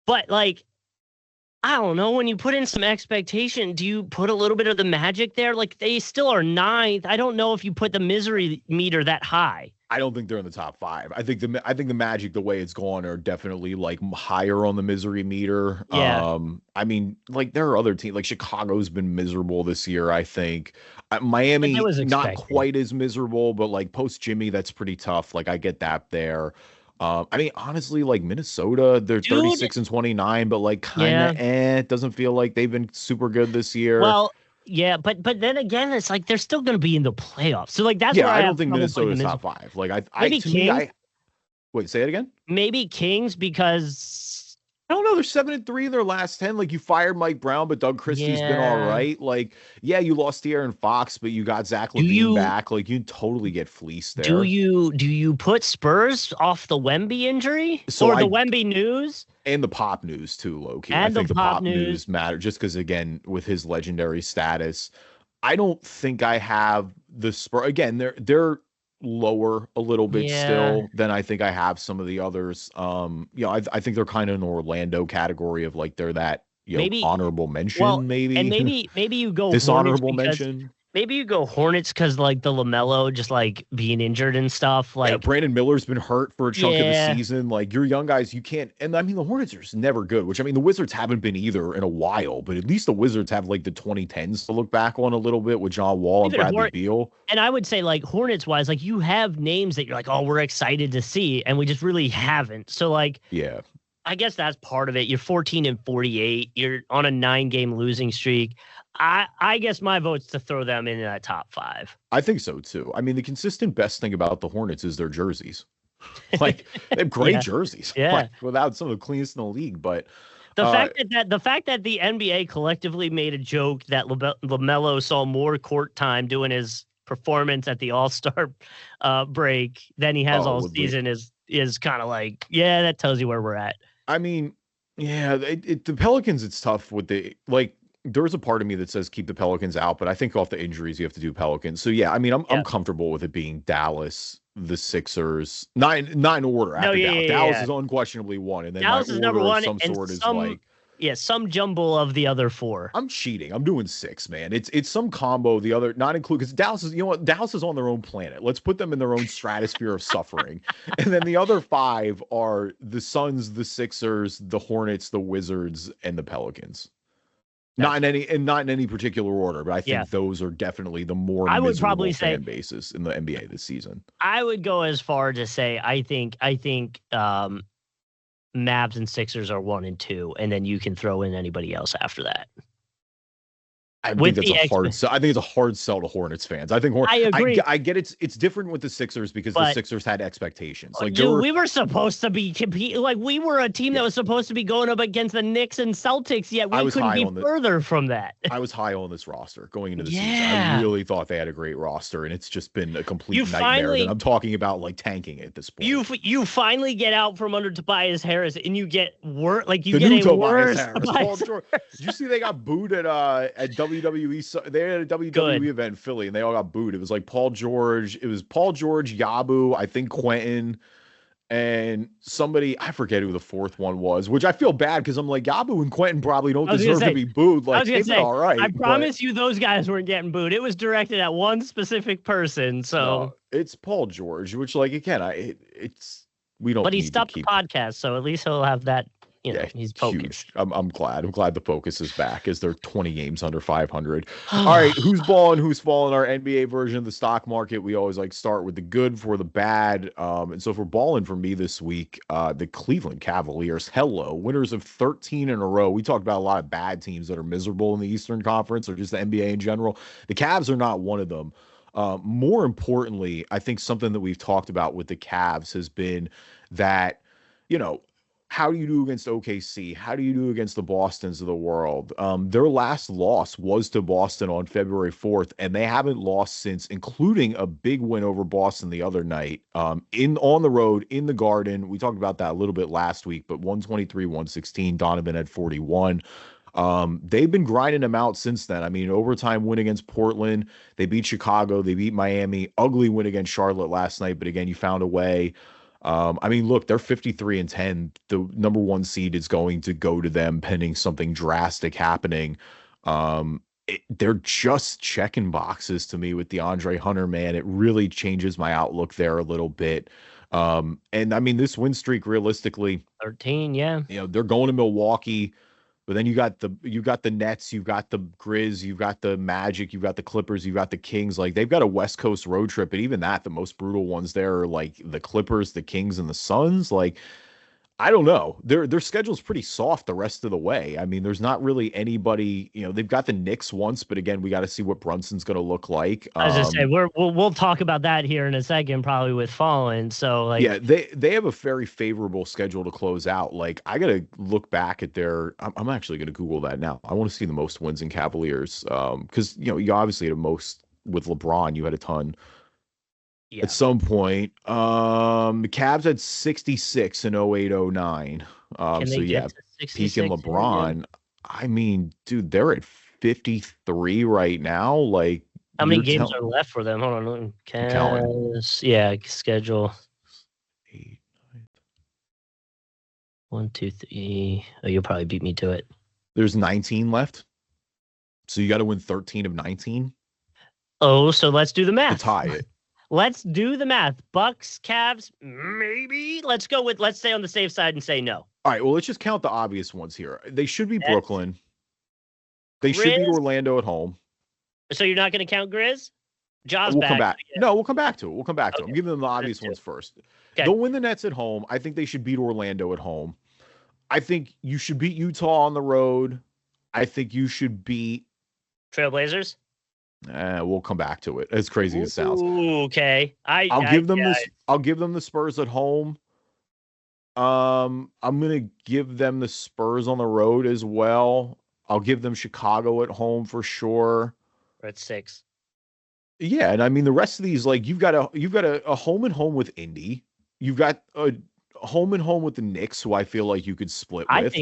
But like, I don't know. When you put in some expectation, do you put a little bit of the magic there? Like they still are 9th. I don't know if you put the misery meter that high. I don't think they're in the top 5. I think the Magic, the way it's gone, are definitely like higher on the misery meter. Yeah. I mean, like there are other teams, like Chicago's been miserable this year. I think Miami not quite as miserable, but like post Jimmy, that's pretty tough. Like I get that there. I mean, honestly, like Minnesota, they're 36 and 29, but like kind of it doesn't feel like they've been super good this year. Well. Yeah, but then again, it's like they're still going to be in the playoffs. So like that's where I don't think Minnesota's top 5. Like wait, say it again. Maybe Kings because I don't know. They're 7-3 in their last 10. Like you fired Mike Brown, but Doug Christie's been all right. Like you lost De'Aaron Fox, but you got Zach LaVine back. Like you totally get fleeced there. Do you put Spurs off the Wemby injury the Wemby news? And the Pop news too, low-key. I think the Pop news matter just because, again, with his legendary status, I don't think I have the Spurs. Again, they're lower a little bit still than I think I have some of the others. I think they're kind of in the Orlando category of like they're that maybe honorable mention, maybe. And maybe you go dishonorable mention. Maybe you go Hornets because like the LaMelo just like being injured and stuff. Like Brandon Miller's been hurt for a chunk of the season. Like your young guys, you can't. And I mean, the Hornets are just never good. Which I mean, the Wizards haven't been either in a while. But at least the Wizards have like the 2010s to look back on a little bit with John Wall and Bradley Beal. And I would say like Hornets wise, like you have names that you're like, oh, we're excited to see, and we just really haven't. So like, yeah. I guess that's part of it. You're 14-48. You're on a 9-game losing streak. I guess my vote's to throw them in that top 5. I think so too. I mean, the consistent best thing about the Hornets is their jerseys. Like they have great jerseys. Yeah. Like, without some of the cleanest in the league. But the fact that the NBA collectively made a joke that LaMelo saw more court time doing his performance at the All-Star break than he has all season is kind of like, yeah, that tells you where we're at. I mean, yeah, the Pelicans, it's tough with there's a part of me that says keep the Pelicans out, but I think off the injuries, you have to do Pelicans. So yeah, I mean, I'm comfortable with it being Dallas, the Sixers, nine order after Dallas. Dallas is unquestionably 1. And then Dallas is number 1. Some sort is like, some jumble of the other 4. I'm cheating. I'm doing 6, man. It's some combo. The other not include because Dallas is, Dallas is on their own planet. Let's put them in their own stratosphere of suffering. And then the other 5 are the Suns, the Sixers, the Hornets, the Wizards, and the Pelicans. Not in any particular order, but I think those are definitely the more miserable fan bases in the NBA this season. I would go as far to say I think Mavs and Sixers are 1 and 2, and then you can throw in anybody else after that. I think that's a hard sell. I think it's a hard sell to Hornets fans. I think I agree. I get it's different with the Sixers because the Sixers had expectations. Like, dude, we were supposed to be competing. Like, we were a team that was supposed to be going up against the Knicks and Celtics, yet we couldn't be further from that. I was high on this roster going into the season. I really thought they had a great roster, and it's just been a complete nightmare. And I'm talking about like tanking at this point. You finally get out from under Tobias Harris, and you get worse. Like you get a worse. Did you see they got booed at WWE? They had a WWE event in Philly, and they all got booed. It was like Paul George, Yabu, I think Quentin, and somebody, I forget who the fourth one was, which I feel bad because I'm like, Yabu and Quentin probably don't deserve to be booed. Like, it's all right. I promise you those guys weren't getting booed. It was directed at one specific person. So no, it's Paul George, which, like, again, we don't. But he stopped the podcast, so at least he'll have that. He's focused. Huge. I'm glad. I'm glad the focus is back as they're 20 games under 500. All right, who's balling, who's falling? Our NBA version of the stock market. We always like start with the good for the bad. And so for balling for me this week, the Cleveland Cavaliers, winners of 13 in a row. We talked about a lot of bad teams that are miserable in the Eastern Conference or just the NBA in general. The Cavs are not one of them. More importantly, I think something that we've talked about with the Cavs has been that, how do you do against OKC? How do you do against the Bostons of the world? Their last loss was to Boston on February 4th, and they haven't lost since, including a big win over Boston the other night on the road in the Garden. We talked about that a little bit last week, but 123-116. Donovan had 41. They've been grinding them out since then. I mean, overtime win against Portland. They beat Chicago. They beat Miami. Ugly win against Charlotte last night, but again, you found a way. I mean, look, they're 53-10. The number 1 seed is going to go to them pending something drastic happening. They're just checking boxes to me with DeAndre Hunter, man. It really changes my outlook there a little bit. And I mean, this win streak, realistically, 13, yeah. They're going to Milwaukee. But then you got the Nets, you've got the Grizz, you've got the Magic, you've got the Clippers, you've got the Kings. Like, they've got a West Coast road trip, and even that, the most brutal ones there are like the Clippers, the Kings, and the Suns. Like, I don't know. Their schedule's pretty soft the rest of the way. I mean, there's not really anybody. They've got the Knicks once, but again, we got to see what Brunson's going to look like. I was just say we'll talk about that here in a second, probably with Fallin. So like, yeah, they have a very favorable schedule to close out. Like, I got to look back at their. I'm actually going to Google that now. I want to see the most wins in Cavaliers because you obviously had a most with LeBron. You had a ton. Yeah. At some point, the Cavs had 66 in 08-09. So yeah, peaking LeBron. I mean, dude, they're at 53 right now. Like, how many games are left for them? Hold on, Cavs. Yeah, schedule. 8, 9. 1, 2, 3. Oh, you'll probably beat me to it. There's 19 left, so you got to win 13 of 19. Oh, so let's do the to math. tie it. Let's do the math. Bucks, Cavs, maybe. Let's stay on the safe side and say no. All right, well, let's just count the obvious ones here. They should be Brooklyn. They Grizz? should beat Orlando at home. So you're not going to count Grizz? We'll come back. No, we'll come back to it. I'm giving them the obvious ones first. Okay. They'll win the Nets at home. I think they should beat Orlando at home. I think you should beat Utah on the road. I think you should beat Trailblazers. We'll come back to it. As crazy as it sounds. Okay. I'll give them the Spurs at home. I'm gonna give them the Spurs on the road as well. I'll give them Chicago at home for sure. We're at 6. Yeah, and I mean the rest of these, like you've got a home and home with Indy. You've got a home and home with the Knicks, who I feel like you could split with.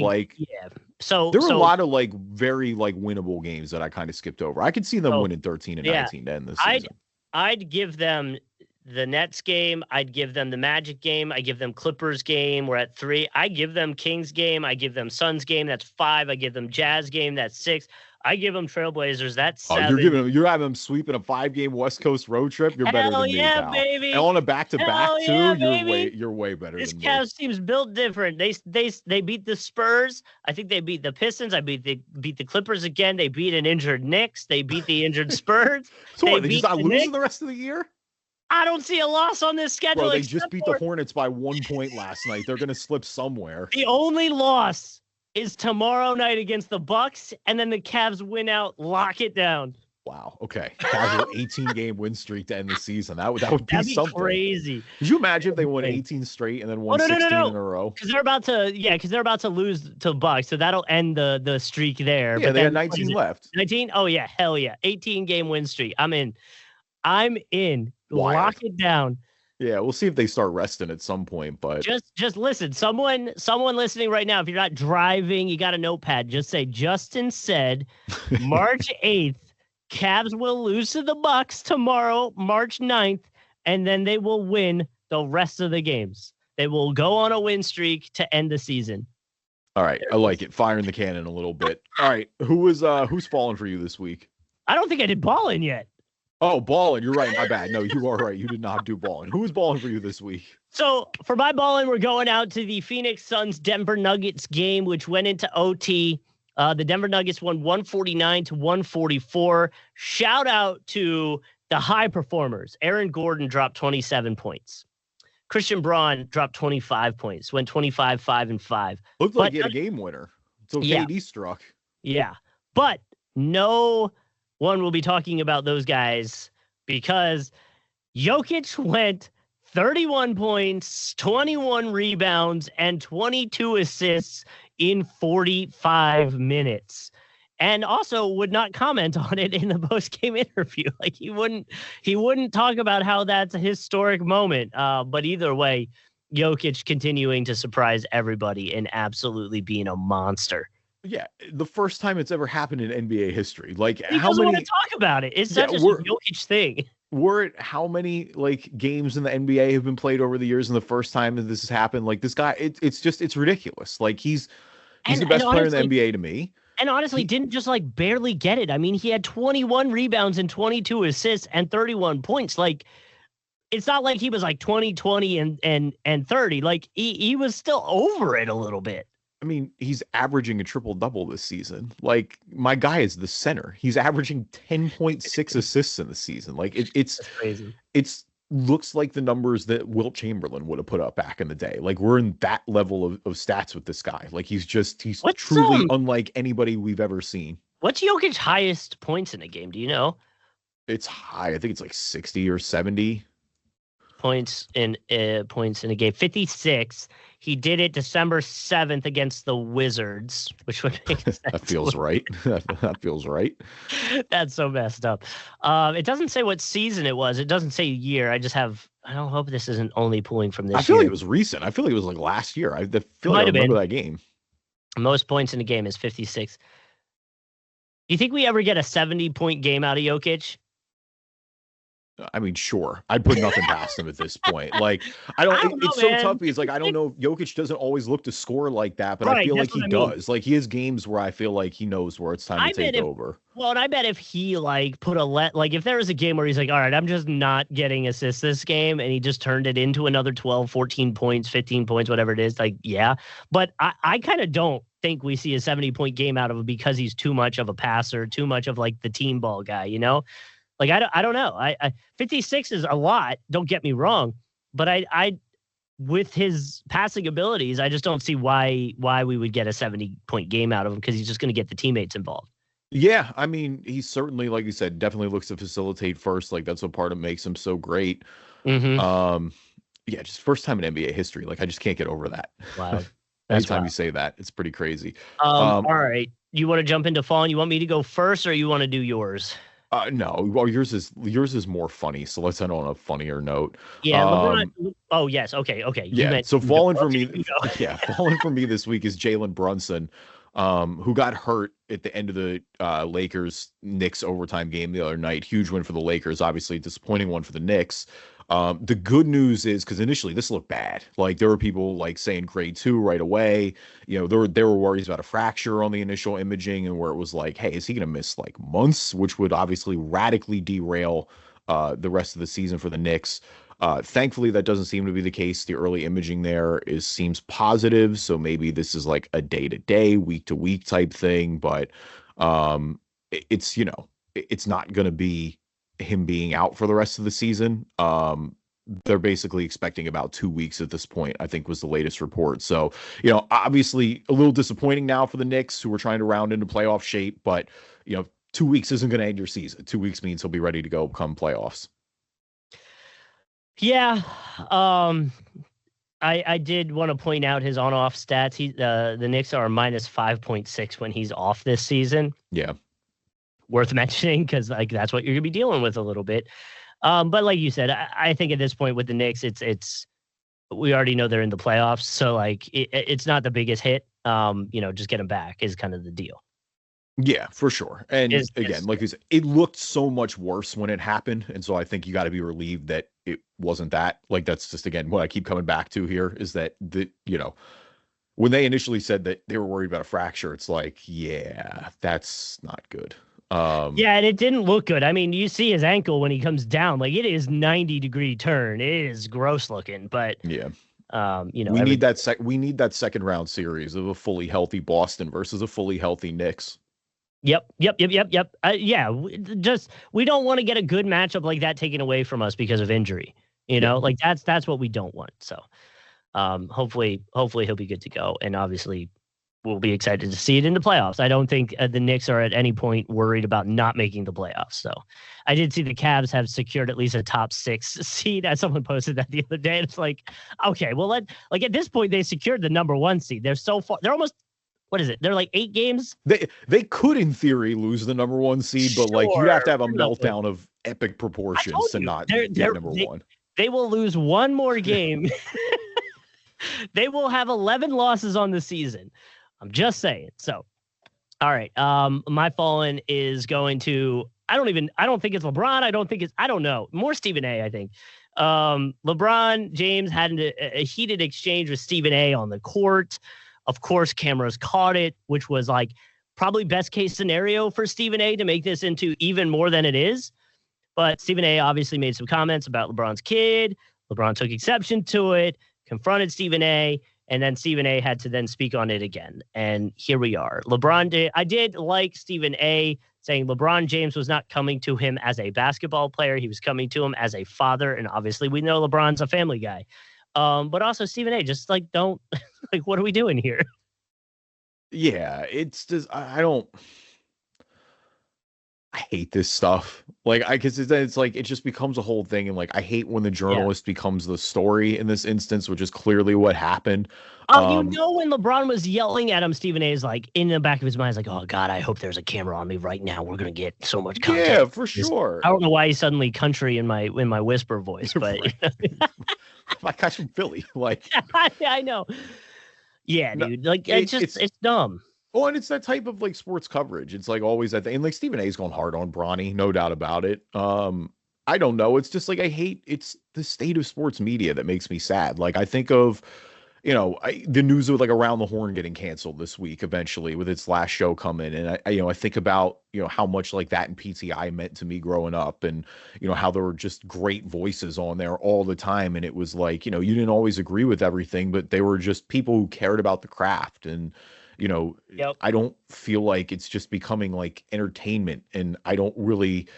So there were a lot of like very like winnable games that I kind of skipped over. I could see them winning 13 and 19 to end this season. I'd give them the Nets game. I'd give them the Magic game. I give them Clippers game. We're at 3. I give them Kings game. I give them Suns game. That's 5. I give them Jazz game. That's 6. I give them Trailblazers. That's 7. You're having them sweeping a 5-game West Coast road trip. You're better than me, pal. Baby. And on a back-to-back too. Yeah, you're way better than me. This Cavs team's built different. They beat the Spurs. I think they beat the Pistons. Beat the Clippers again. They beat an injured Knicks. They beat the injured Spurs. So they just not losing the rest of the year? I don't see a loss on this schedule. Bro, they just beat the Hornets by 1 point last night. They're gonna slip somewhere. The only loss is tomorrow night against the Bucks, and then the Cavs win out, lock it down. Wow. Okay. Cavs were 18-game win streak to end the season. That would be something crazy. Could you imagine if they won 18 straight and then won 16 in a row? Because they're about to lose to Bucks, so that'll end the streak there. Yeah, but they had 19 left. 19? Oh yeah, hell yeah. 18-game win streak. I'm in. Wild. Lock it down. Yeah, we'll see if they start resting at some point, but just listen. Someone listening right now, if you're not driving, you got a notepad, just say Justin said March 8th, Cavs will lose to the Bucks tomorrow, March 9th, and then they will win the rest of the games. They will go on a win streak to end the season. All right, I like it. Firing the cannon a little bit. All right, who's falling for you this week? I don't think I did Ballin yet. Oh, Ballin. You're right. My bad. No, you are right. You did not do Ballin. Who is balling for you this week? So for my Ballin, we're going out to the Phoenix Suns Denver Nuggets game, which went into OT. The Denver Nuggets won 149-144. Shout out to the high performers. Aaron Gordon dropped 27 points. Christian Braun dropped 25 points. Went 25, 5, and 5. Looked like he had a game winner. So KD struck. Yeah. But no one will be talking about those guys because Jokic went 31 points, 21 rebounds, and 22 assists in 45 minutes. And also would not comment on it in the post-game interview. Like he wouldn't talk about how that's a historic moment. But either way, Jokic continuing to surprise everybody and absolutely being a monster. Yeah, the first time it's ever happened in NBA history. Like he doesn't want to talk about it. It's such a Jokic thing. How many like games in the NBA have been played over the years, and the first time that this has happened, like this guy, it's ridiculous. Like he's the best player in the NBA to me. And honestly, didn't just like barely get it. I mean, he had 21 rebounds and 22 assists and 31 points. Like it's not like he was like 20 and 30. Like he was still over it a little bit. I mean, he's averaging a triple-double this season. Like, my guy is the center. He's averaging 10.6 assists in the season. Like, it's crazy. It's looks like the numbers that Wilt Chamberlain would have put up back in the day. Like, we're in that level of stats with this guy. Like, he's truly unlike anybody we've ever seen. What's Jokic's highest points in a game? Do you know? It's high. I think it's like 60 or 70. Points in a game. 56. He did it December 7th against the Wizards, which would make sense. That feels right. That feels right. That's so messed up. It doesn't say what season it was. It doesn't say year. I don't hope this isn't only pulling from this year. I feel like it was recent. I feel like it was like last year. I feel like I remember that game. Most points in a game is 56. Do you think we ever get a 70-point game out of Jokic? I mean, sure. I'd put nothing past him at this point. Like, I don't know, it's so man. tough because, like, I don't know. Jokic doesn't always look to score like that, but I Right, feel like that's he what I mean. does. Like, he has games where I feel like he knows where it's time to take over. Well, and I bet if he like put like if there was a game where he's like, all right, I'm just not getting assists this game, and he just turned it into another 12, 14 points, 15 points, whatever it is, like, yeah. But I kind of don't think we see a 70-point game out of him because he's too much of a passer, too much of like the team ball guy, you know? Like, I don't know. I 56 is a lot, don't get me wrong, but I with his passing abilities, I just don't see why we would get a 70-point game out of him, because he's just going to get the teammates involved. Yeah, I mean, he certainly, like you said, definitely looks to facilitate first. Like, that's what part of makes him so great. Mm-hmm. Yeah, just first time in NBA history. Like, I just can't get over that. Wow. Anytime you say that, it's pretty crazy. All right. You want to jump into Fallin? You want me to go first, or you want to do yours? No. Well, yours is more funny. So let's end on a funnier note. Yeah. LeBron, oh yes. Okay. Yeah. So Fallin for me. Yeah. Fallin for me this week is Jalen Brunson, who got hurt at the end of the Lakers-Knicks overtime game the other night. Huge win for the Lakers. Obviously, disappointing one for the Knicks. The good news is, because initially this looked bad. Like, there were people like saying grade 2 right away. You know, there were worries about a fracture on the initial imaging, and where it was like, hey, is he going to miss like months, which would obviously radically derail the rest of the season for the Knicks. Thankfully, that doesn't seem to be the case. The early imaging there seems positive, so maybe this is like a day-to-day, week-to-week type thing. But it's, you know, it's not going to be him being out for the rest of the season. They're basically expecting about 2 weeks at this point, I think was the latest report. So, you know, obviously a little disappointing now for the Knicks, who are trying to round into playoff shape, but, you know, 2 weeks isn't going to end your season. 2 weeks means he'll be ready to go come playoffs. Yeah. I did want to point out his on-off stats. The Knicks are minus 5.6 when he's off this season. Yeah. Worth mentioning, because like that's what you're gonna be dealing with a little bit. But like you said, I think at this point with the Knicks, it's we already know they're in the playoffs, so like it's not the biggest hit. You know, just get him back is kind of the deal. Yeah, for sure. And again, like you said, it looked so much worse when it happened, and so I think you got to be relieved that it wasn't that. Like, that's just, again, what I keep coming back to here is that you know, when they initially said that they were worried about a fracture, it's like, yeah, that's not good. Yeah, and it didn't look good. I mean, you see his ankle when he comes down, like it is 90-degree turn. It is gross looking, but yeah. You know, we need that second round series of a fully healthy Boston versus a fully healthy Knicks. Yep. Yeah, we don't want to get a good matchup like that taken away from us because of injury. You know, like that's what we don't want. So, hopefully he'll be good to go, and obviously we'll be excited to see it in the playoffs. I don't think the Knicks are at any point worried about not making the playoffs. So I did see the Cavs have secured at least a top 6 seed. As someone posted that the other day. It's like, okay, well, at this point, they secured the number 1 seed. They're so far. They're almost, what is it? They're like 8 games. They could, in theory, lose the number 1 seed, but like you have to have a meltdown of epic proportions to not get number 1. They will lose one more game. They will have 11 losses on the season. I'm just saying. So, all right. My Fallin is going to, I don't think it's LeBron. I don't know. More Stephen A, I think. LeBron James had a heated exchange with Stephen A on the court. Of course, cameras caught it, which was like probably best case scenario for Stephen A to make this into even more than it is. But Stephen A obviously made some comments about LeBron's kid. LeBron took exception to it, confronted Stephen A, and then Stephen A had to then speak on it again. And here we are. I did like Stephen A saying LeBron James was not coming to him as a basketball player. He was coming to him as a father. And obviously we know LeBron's a family guy. But also Stephen A, just like, don't, like, what are we doing here? Yeah, it's just, I hate this stuff. Like, because it's like, it just becomes a whole thing. And like, I hate when the journalist becomes the story in this instance, which is clearly what happened. You know, when LeBron was yelling at him, Stephen A is like, in the back of his mind, is like, oh God, I hope there's a camera on me right now. We're going to get so much content. Yeah, for sure. I don't know why he's suddenly country in my whisper voice, but my guy's from Philly. Like, I know. Yeah, dude. Like, it's dumb. Well, and it's that type of like sports coverage. It's like always that thing. And like Stephen A's going hard on Bronny, no doubt about it. I don't know. It's just like it's the state of sports media that makes me sad. Like I think of, the news of like Around the Horn getting canceled this week eventually with its last show coming, and I think about how much like that and PTI meant to me growing up, and how there were just great voices on there all the time, and it was like you didn't always agree with everything, but they were just people who cared about the craft, and Yep. I don't feel like it's just becoming like entertainment, and I don't really.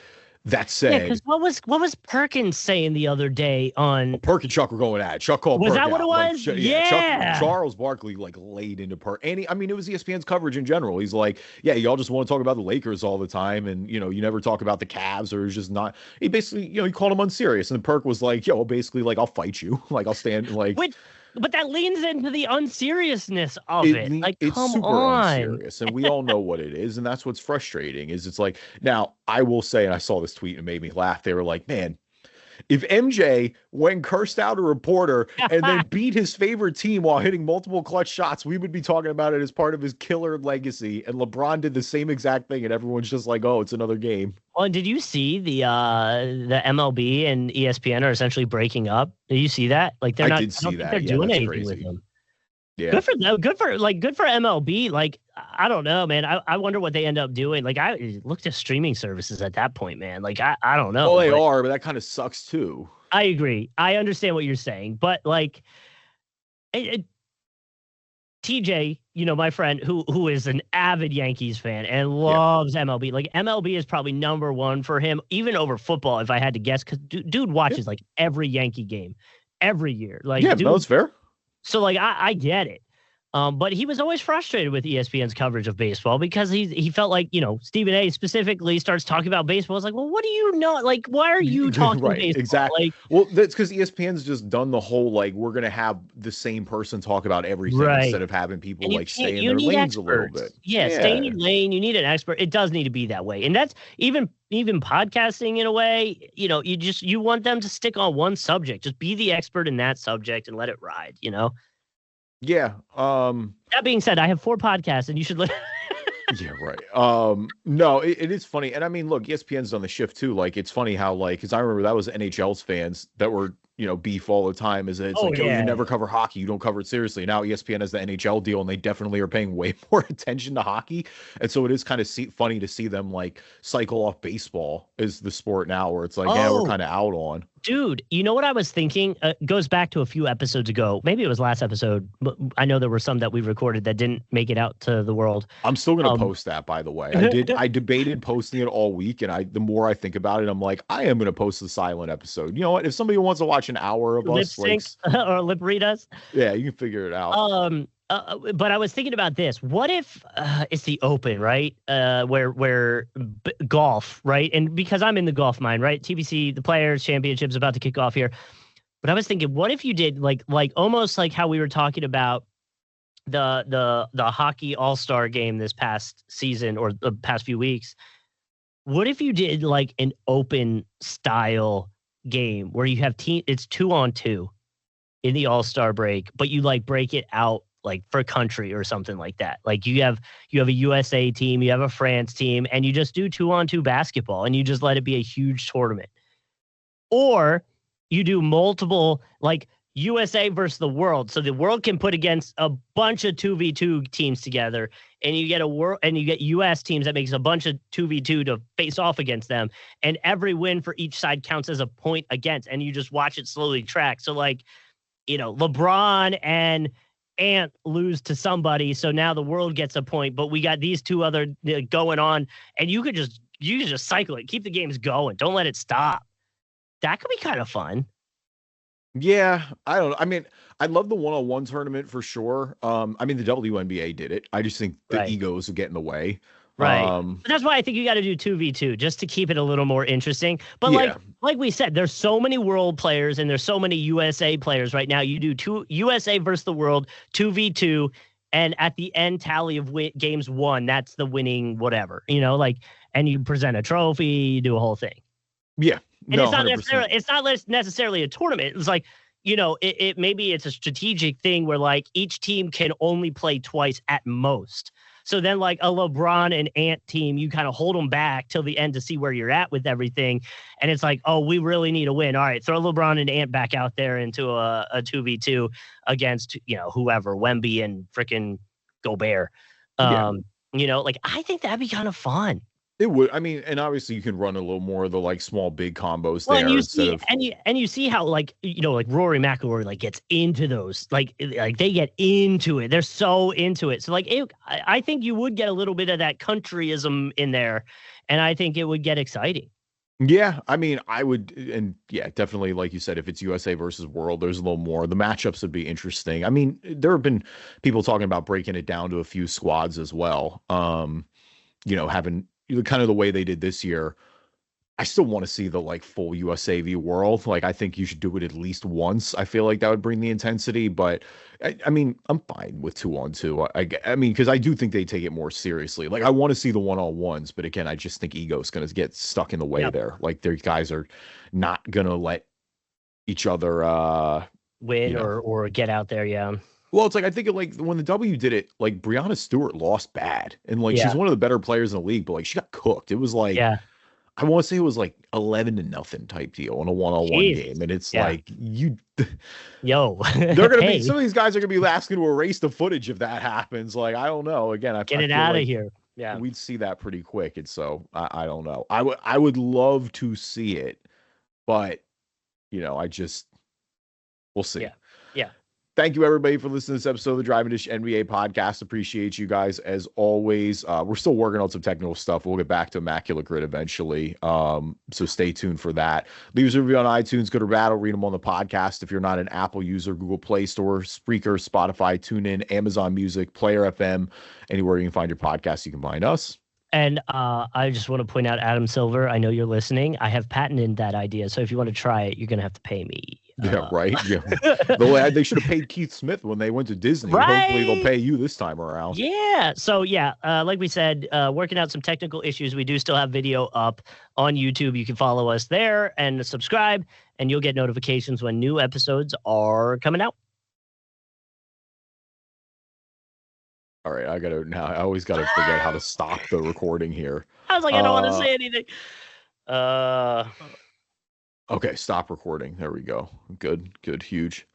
That said, because what was Perkins saying the other day on Perk and Chuck were going at it. Chuck called was Perk that what out. it was? Chuck, Charles Barkley like laid into Perk, and it was ESPN's coverage in general. He's like, yeah, y'all just want to talk about the Lakers all the time, and you never talk about the Cavs, or it's just not. He basically, he called him unserious, and Perk was like, yo, basically like I'll fight you, like I'll stand like. But that leans into the unseriousness of it. Like, it's come super on. unserious, and we all know what it is, and that's what's frustrating. Is it's like now I will say, and I saw this tweet and it made me laugh. They were like, man, if MJ went and cursed out a reporter and then beat his favorite team while hitting multiple clutch shots, we would be talking about it as part of his killer legacy. And LeBron did the same exact thing, and everyone's just like, oh, it's another game. Well, and did you see the MLB and ESPN are essentially breaking up? Did you see that? Like they're not. I did see that. They're doing anything with them. Yeah. Good for them. Good for MLB. Like, I don't know, man. I wonder what they end up doing. Like, I looked at streaming services at that point, man. Like, I don't know. Well, they are, but that kind of sucks too. I agree. I understand what you're saying, but like, TJ, my friend who is an avid Yankees fan and loves MLB. Like, MLB is probably number one for him, even over football, if I had to guess, because dude watches like every Yankee game every year. Like, dude, no, it's fair. So, like, I get it. But he was always frustrated with ESPN's coverage of baseball because he felt like, Stephen A. specifically starts talking about baseball. It's like, well, what do you know? Like, why are you talking right, baseball? Exactly. Like, well, that's because ESPN's just done the whole, like, we're going to have the same person talk about everything instead of having people, like, stay in their lanes a little bit. Yeah, stay in your lane. You need an expert. It does need to be that way. And that's even podcasting in a way, you want them to stick on one subject. Just be the expert in that subject and let it ride, Yeah. That being said, I have 4 podcasts, and you should Yeah, right. No, it is funny, and I mean, look, ESPN's done the shift too. Like, it's funny how, like, because I remember that was NHL's fans that were beef all the time. Is that it's like, you never cover hockey, you don't cover it seriously. Now ESPN has the NHL deal, and they definitely are paying way more attention to hockey, and so it is kind of funny to see them like cycle off baseball as the sport now, where it's like, yeah, we're kind of out on. Dude, you know what I was thinking? Goes back to a few episodes ago. Maybe it was last episode. But I know there were some that we recorded that didn't make it out to the world. I'm still going to post that, by the way. I debated posting it all week, and the more I think about it, I'm like, I am going to post the silent episode. You know what? If somebody wants to watch an hour of us, sync, or lip read us, yeah, you can figure it out. But I was thinking about this. What if it's the Open, right? Where golf, right? And because I'm in the golf mind, right? TBC, the Players Championship is about to kick off here. But I was thinking, what if you did like almost like how we were talking about the hockey All-Star game this past season or the past few weeks? What if you did like an Open style game where you have it's 2-on-2 in the All-Star break, but you like break it out like for country or something like that. Like you have a USA team, you have a France team, and you just do 2-on-2 basketball and you just let it be a huge tournament. Or you do multiple, like USA versus the world. So the world can put against a bunch of 2v2 teams together, and you get US teams that makes a bunch of 2v2 to face off against them. And every win for each side counts as a point against, and you just watch it slowly track. So like, LeBron and Ant lose to somebody, so now the world gets a point, but we got these two other going on, and you could just cycle it, keep the games going, don't let it stop. That could be kind of fun. Yeah, I don't know. I mean, I love the one-on-one tournament for sure. I mean, the WNBA did it. I just think the egos would get in the way. Right. But that's why I think you got to do 2v2 just to keep it a little more interesting. But like we said, there's so many world players and there's so many USA players right now. You do 2 USA versus the world, 2v2, and at the end tally of games won, that's the winning whatever, and you present a trophy, you do a whole thing. Yeah. And it's not necessarily a tournament. It's like, maybe it's a strategic thing where like each team can only play twice at most. So then like a LeBron and Ant team, you kind of hold them back till the end to see where you're at with everything. And it's like, oh, we really need a win. All right, throw LeBron and Ant back out there into a 2v2 against, whoever, Wemby and freaking Gobert. Like I think that'd be kind of fun. It would. I mean, and obviously you can run a little more of the like small big combos there and you see how like Rory McIlroy like gets into those like they get into it. They're so into it. So like I think you would get a little bit of that countryism in there, and I think it would get exciting. Yeah, I mean, I would, and yeah, definitely, like you said, if it's USA versus World, there's a little more. The matchups would be interesting. I mean, there have been people talking about breaking it down to a few squads as well. Having kind of the way they did this year. I still want to see the like full USA v World. Like, I think you should do it at least once. I feel like that would bring the intensity, but I mean, I'm fine with 2-on-2. I mean, because I do think they take it more seriously. Like, I want to see the 1-on-1s, but again, I just think ego is going to get stuck in the way there. Like, their guys are not going to let each other win or get out there. Yeah. Well, it's like I think like when the W did it, like Breanna Stewart lost bad, and like she's one of the better players in the league, but like she got cooked. It was like I want to say it was like 11-0 type deal in a 1-on-1 game, and it's like they're gonna be some of these guys are gonna be asking to erase the footage if that happens. Like I don't know. Again, I get it out of here. Yeah, we'd see that pretty quick, and so I don't know. I would love to see it, but we'll see. Yeah. Thank you, everybody, for listening to this episode of the Driving Dish NBA podcast. Appreciate you guys, as always. We're still working on some technical stuff. We'll get back to Immaculate Grid eventually, so stay tuned for that. Leave us a review on iTunes. Go to Rattle. Read them on the podcast. If you're not an Apple user, Google Play Store, Spreaker, Spotify, TuneIn, Amazon Music, Player FM, anywhere you can find your podcast, you can find us. And I just want to point out, Adam Silver, I know you're listening. I have patented that idea. So if you want to try it, you're going to have to pay me. Yeah, right. Yeah. They should have paid Keith Smith when they went to Disney. Right? Hopefully they'll pay you this time around. Yeah. So like we said, working out some technical issues. We do still have video up on YouTube. You can follow us there and subscribe, and you'll get notifications when new episodes are coming out. All right, I always gotta forget how to stop the recording here. I was like, I don't want to say anything. Okay, stop recording. There we go. Good, huge.